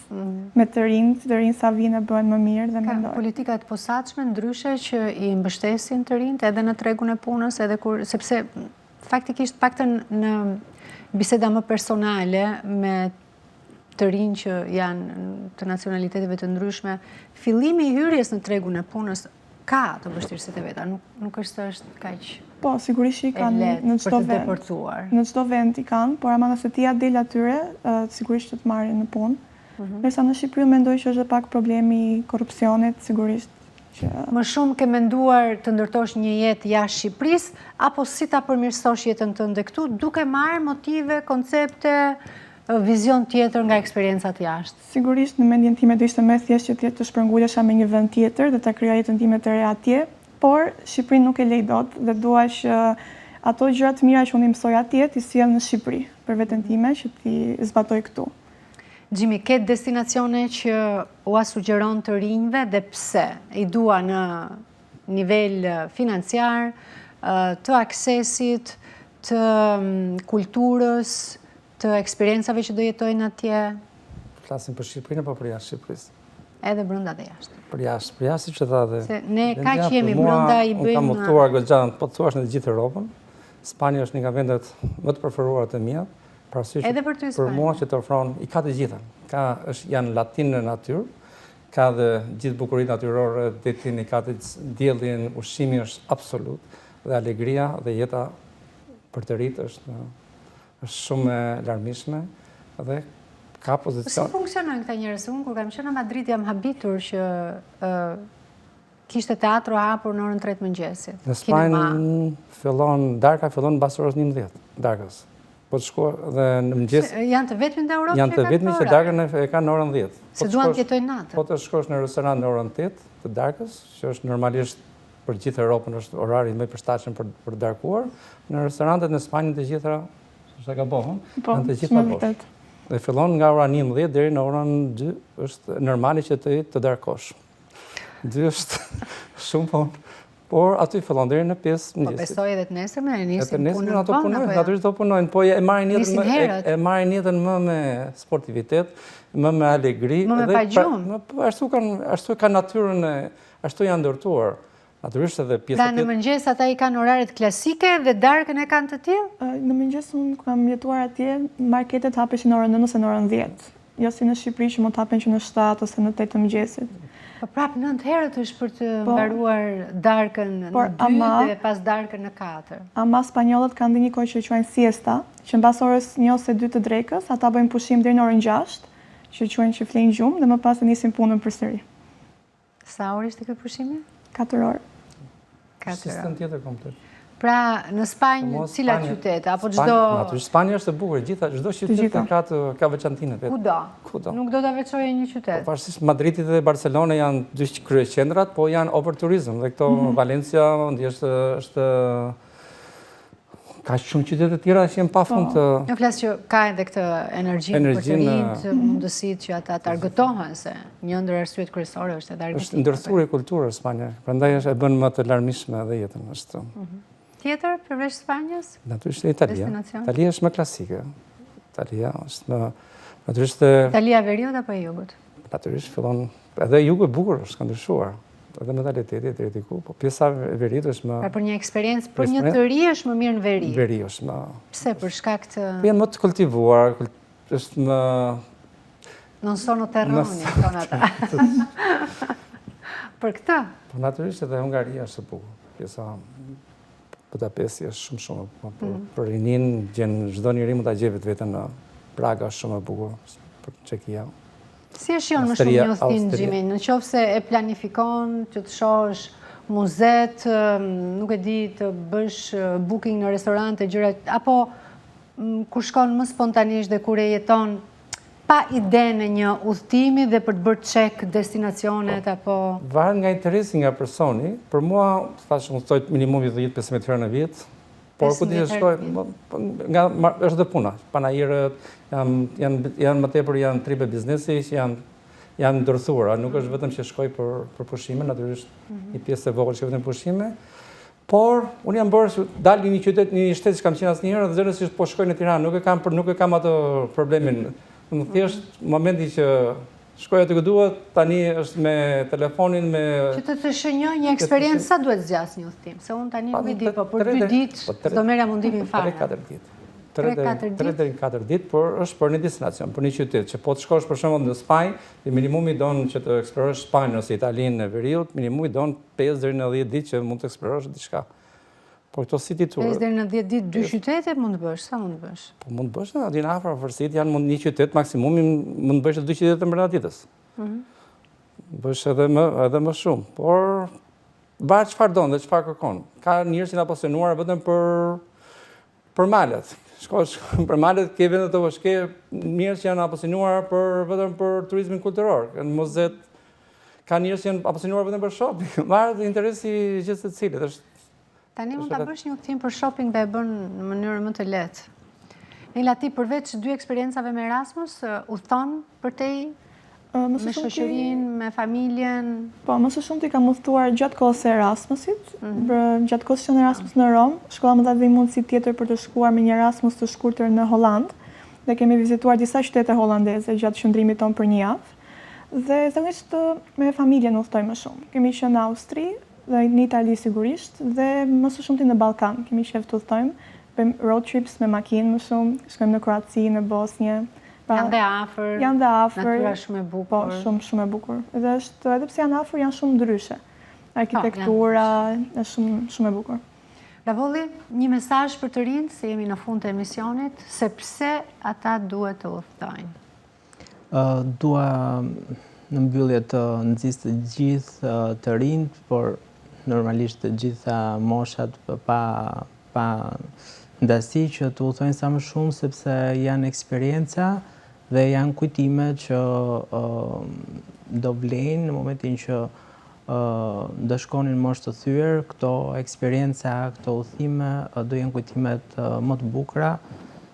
me të rinj sa vinë bëhen më mirë dhe mendoj. Ka politika të posaçme ndryshe që i mbështesin të rinjt edhe në tregun e punës, edhe kur sepse faktikisht paktën në biseda më personale me të rinj që janë të nacionaliteteve të ndryshme, fillimi i hyrjes në tregun e punës ka të vështirësitë e veta, nuk është kaq. Po, sigurisht i kanë në çdo vend. Në çdo vend i kanë, por ama nëse ti ja del atyre, sigurisht të marrin në punë. Ndërsa në Shqipëri mendoj që është pak problemi i korrupsionit, sigurisht. Më shumë ke menduar të ndërtosh një jetë jashtë Shqipërisë, apo si ta përmirësosh jetën tënde këtu, duke marrë motive, koncepte, vizion tjetër nga eksperiencat jashtë? Sigurisht, në mendjen time do ishte më thjesht që të shpërngulesha me një vend tjetër dhe ta krijoja jetën time të re atje, por Shqipërinë nuk e lej dot dhe dua që ato gjëra të mira që unë i mësoj atje t'i sjell në Shqipëri, për veten time që t'i zbatoj këtu. Gjimi, ke destinacione që ua sugjeron të rinjve dhe pse? I dua në nivel financiar, të aksesit, të kulturës, të eksperiencave që do jetojnë atje? Flasim për Shqipërinë apo për jashtë Shqipërisë? Edhe brenda dhe jashtë. Për jashtë që tha dhe... Se ne kaq jemi brenda i bëjmë... Unë kam udhëtuar goxhan, po të thuash në gjithë Europën. Spanja është një nga vendet më të preferuara të mia. Edhe për ty Për mua që të ofron, i ka të gjitha. Janë latinë në natyrë, ka dhe gjithë bukuritë natyrore, detin, i ka të diellin, ushqimi është absolut, dhe alegria dhe jeta për të rritë është shumë e larmishme dhe ka pozicion. Si funksionojnë këta njerëz? Unë kur kam qenë në Madrid jam habitur që kishte teatro hapur në orën 3 mëngjesit. Në Spanjë darka fillon mbas orës 11 darkës. Po të shko dhe në mëngjes... Janë të vetmi në Europë? Janë të vetmi që darkën e kanë në orën 10. Se duan të jetojnë natën? Po të shkosh në restorant në orën 8 të darkës, që është normalisht për gjithë Europën është orari më i përshtatshëm për darkuar, në restorantet në Spanjë të gjitha, është ka bohën, janë të gjitha bosh. Dhe fillon nga ora 11 deri në orën 2, është normali që të darkosh. 2 është shumë vonë. Por aty fillon deri në 5 mëngjesit. Po besoj edhe të nesërmen, e nisin punën ato punojnë, natyrisht ato punojnë, po e marrin jetën më me sportivitet, më me alegri. Më me pagjumë. Ashtu kanë natyrën, ashtu janë ndërtuar. Natyrisht edhe pjesa tjetër. Pra në mëngjes ata i kanë oraret klasike dhe darkën e kanë të tillë? Në mëngjes unë kam jetuar atje, marketet hapeshin në orën 9 ose në orën 10. Jo si në Shqipëri që mund të hapen që në 7 ose në 8 të mëngjesit. Po prapë 9 herët është për të mbaruar darkën në 2 dhe pas darkën në 4. Ama spanjollët kanë dhe një kohë që quajnë siesta, që mbas orës 1 ose 2 të drekës, ata bëjnë pushim deri në orën 6, që quajnë që flenë gjumë dhe më pas e nisin punën përsëri. Sa orë ishte ky pushimi? 4 orë. 4 Sistem tjetër komplet. Pra në Spanjë, cilat qytete, apo çdo... Spanja është e bukur, çdo qytet ka veçantinë vetë. Kudo? Nuk do ta veçoje një qytet. Pavarësisht Madridi dhe Barcelona janë dy kryeqendrat, po janë over turizëm dhe këto Valencia është ka shumë qytete të tjera që janë pafund të... Në flas që ka edhe këtë energjinë për të rinjtë, mundësitë që ata të argëtohen se një ndër arsyet kryesore është edhe argëtimi. Është ndërthurje kulturë Spanja, prandaj e bën më të larmishme edhe jetën është. Tjetër përveç Spanjës? Natyrisht Italia. Italia është më klasike. Italia është më natyrisht Italia veriut apo e jugut? Natyrisht fillon edhe jugu e bukur është ka ndryshuar. Edhe mentaliteti deri ku, po pjesa e verit është më... Pra për një eksperiencë, për një të ri është më mirë në veri? Veri është më... Pse, për shkak të... Janë më të kultivuar, është më... Non sono terroni, thonë ata. Për këta? Po natyrisht edhe Hungaria është e bukur. Pjesa Budapesti është shumë. Për rinin, çdo njeri mund ta gjejë vetën në Praga është shumë e bukur, për Çekia. Si e shion më shumë njohtin Xhimin? Në qoftë se e planifikon që të shohësh muzet, nuk e di, të bësh booking në restorante, gjëra, apo kur shkon më spontanisht dhe kur e jeton pa ide në një udhëtimi dhe për të bërë check destinacionet apo... Varet nga interesi nga personi. Për mua, thash, unë stojt minimumi 10-15 herë në vit, por ku ti shkoj, është dhe puna. Panajirët janë më tepër janë tripe biznesi që janë ndërthura. Nuk është vetëm që shkoj për pushime, natyrisht një pjesë e vogël që vetëm pushime. Por, unë jam bërë që dalë një qytet, një shtetë që kam qenë asnjëherë dhe zërësisht po shkoj në Tiranë, nuk e kam atë problemin. Në thjesht, momenti që shkoj aty ku duhet, tani është me telefonin, me... Që të shënjoj një eksperiencë, sa duhet zgjas një udhëtim? Se unë tani nuk e di, po për 2 ditë, s'do merja mundimin fare. 3-4 ditë. 3-4 ditë, por është për një destinacion, për një qytet, që po të shkosh për shembull në Spanjë, dhe minimumi donë që të eksplorosh Spanjën ose Italinë në veriut, minimumi donë 5 deri në 10 ditë që mund të eksplorosh diçka. Po këto city tour. 5 deri në 10 ditë 2 qytete mund të bësh, sa mund të bësh? Po mund të bësh aty në afërsitë janë një qytet maksimumi mund të bësh 2 qytete brenda ditës. Bësh edhe më shumë, por varet çfarë don dhe çfarë kërkon. Ka njerëz që janë apasionuar vetëm për malet. Shkosh për malet, ke vende të vëshke, njerëz që janë apasionuar vetëm për turizmin kulturor, në muzet. Ka njerëz që janë apasionuar vetëm për shopping. Varet interesi i gjithë secilit është. Tani mund ta bësh një udhëtim për shopping dhe e bën në mënyrë më të lehtë. Nela, ti përveç 2 eksperiencave me Erasmus, udhton për te me shoqërinë, me familjen? Po, më së shumti kam udhëtuar gjatë kohës së Erasmusit, gjatë kohës që në Erasmus në Rom, shkolla më dha dhe mundësi tjetër për të shkuar me një Erasmus të shkurtër në Holland, dhe kemi vizituar disa qytete holandeze gjatë qëndrimit tonë për një javë. Dhe zakonisht me familjen udhtoj më shumë. Kemi qenë në Austri dhe në Itali sigurisht dhe më së shumti në Ballkan. Kemi qef të udhtojmë, bëjmë road trips me makinë më shumë, shkojmë në Kroaci, në Bosnje. Janë dhe afër. Janë dhe afër. Natyra shumë e bukur. Po, shumë e bukur. Edhe edhe pse janë afër, janë shumë ndryshe. Arkitektura është shumë e bukur. Lavolli, një mesazh për të rinjt, se jemi në fund të emisionit, se pse ata duhet të udhtojnë? Dua në mbyllje të nxjisë të gjithë të rinjt, por normalisht të gjitha moshat pa ndasi që të udhtojnë sa më shumë, sepse janë eksperienca dhe janë kujtime që do vlejnë në momentin që do shkonin moshë të thyer, këto eksperienca, këto udhime do jenë kujtimet më të bukura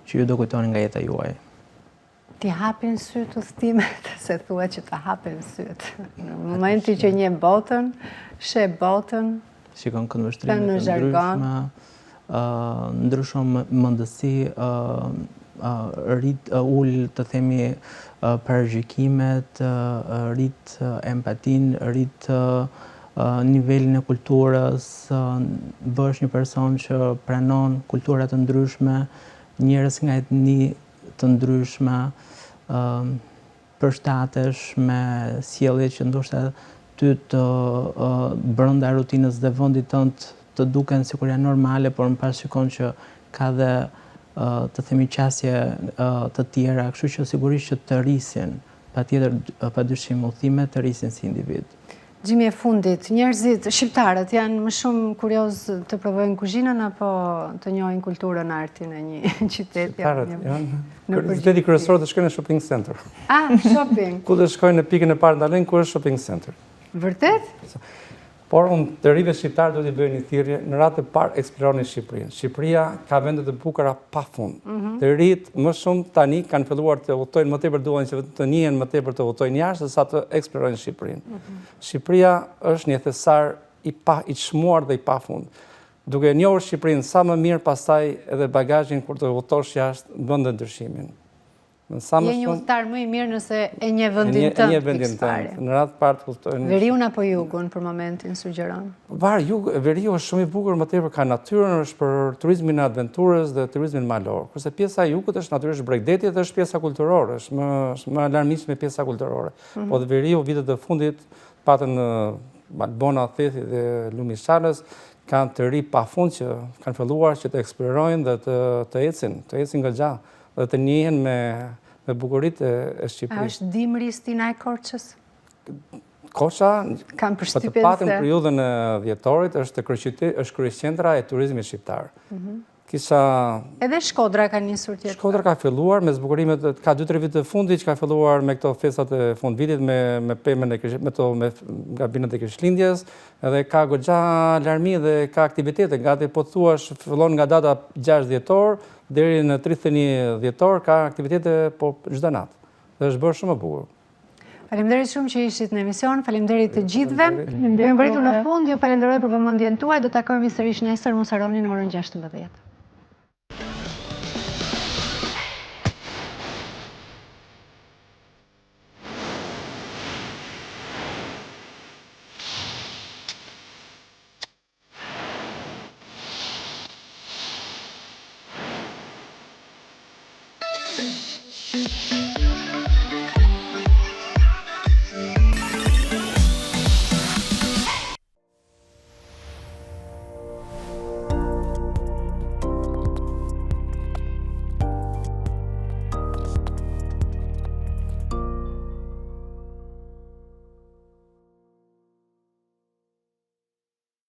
që ju do kujtonin nga jeta juaj. Ti hapin syt udhëtimet, se thua që të hapin syt. Në momenti që një botën, sheh botën, shikon këndvështrimet të ndryshme, ndryshon mendësi, ul të themi parajgjikimet, rrit empatin, rrit nivelin e kulturës, bësh një person që pranon kultura të ndryshme, njerëz nga etni të ndryshme, përshtatesh me sjellje që ndoshta ty të brenda rutinës dhe vendit tënd të duken sikur janë normale, por më pas shikon që ka dhe të themi qasje të tjera, kështu që sigurisht që të rrisin, patjetër padyshim udhimet të rrisin si individ. Gjimi e fundit, njerëzit, shqiptarët janë më shumë kurioz të provojnë kuzhinën apo të njohin kulturën, artin e një qyteti? Shqiptarët janë qyteti kryesor të shkojnë në shopping center. Shopping. Ku të shkojnë në pikën e parë ndalen, ku është shopping center. Vërtet? Por unë të rive shqiptarë do t'i bëjë një thirrje, në ratë e parë eksploroni Shqipërinë. Shqipëria ka vendet të bukura pafund. Të rinjt më shumë tani kanë filluar të udhtojnë më tepër, duan që të njihen më tepër të udhtojnë jashtë sa të eksplorojnë Shqipërinë. Shqipëria është një thesar i çmuar dhe i pafund. Duke njohur Shqipërinë sa më mirë, pastaj edhe bagazhin kur të udhtosh jashtë bën ndryshimin. Je një udhëtar më i mirë nëse e një vendin tënd. E një vendin tënd. Në radhë parë të udhtojnë. Veriun apo jugun për momentin sugjeron? Veriu është shumë i bukur, më tepër ka natyrën, është për turizmin e aventurës dhe turizmin malor. Kurse pjesa e jugut është natyrisht Bregdeti dhe është pjesa kulturore, është më alarmistme pjesa kulturore. Po dhe veriu vitet e fundit patën në Malbona, Thethi dhe Lumishalës kanë të ri pafund që kanë filluar që të eksplorojnë dhe të ecin goxha dhe të njihen me bukuritë e Shqipërisë. A është dimri Stinaj Korçës? Korça, kam për të patën periudhën e dhjetorit, është kryeqendra e turizmit shqiptar. Edhe Shkodra ka njësur tjetër? Shkodra ka filluar me zbukurimet, ka 2-3 vite të fundit që ka filluar me këto festat e fund vitit, me pemën me gabinet e Krishtlindjes, edhe ka goxha larmi dhe ka aktivitete, gati po të thuash fillon nga data 6 dhjetor, deri në 31 dhjetor ka aktivitete po çdo natë. Dhe është bërë shumë e bukur. Faleminderit shumë që ishit në emision, faleminderit të gjithëve. Jemi mbërritur në fund, ju falenderoj për vëmendjen tuaj, do të takojmë sërish nesër, mos harroni në orën 16.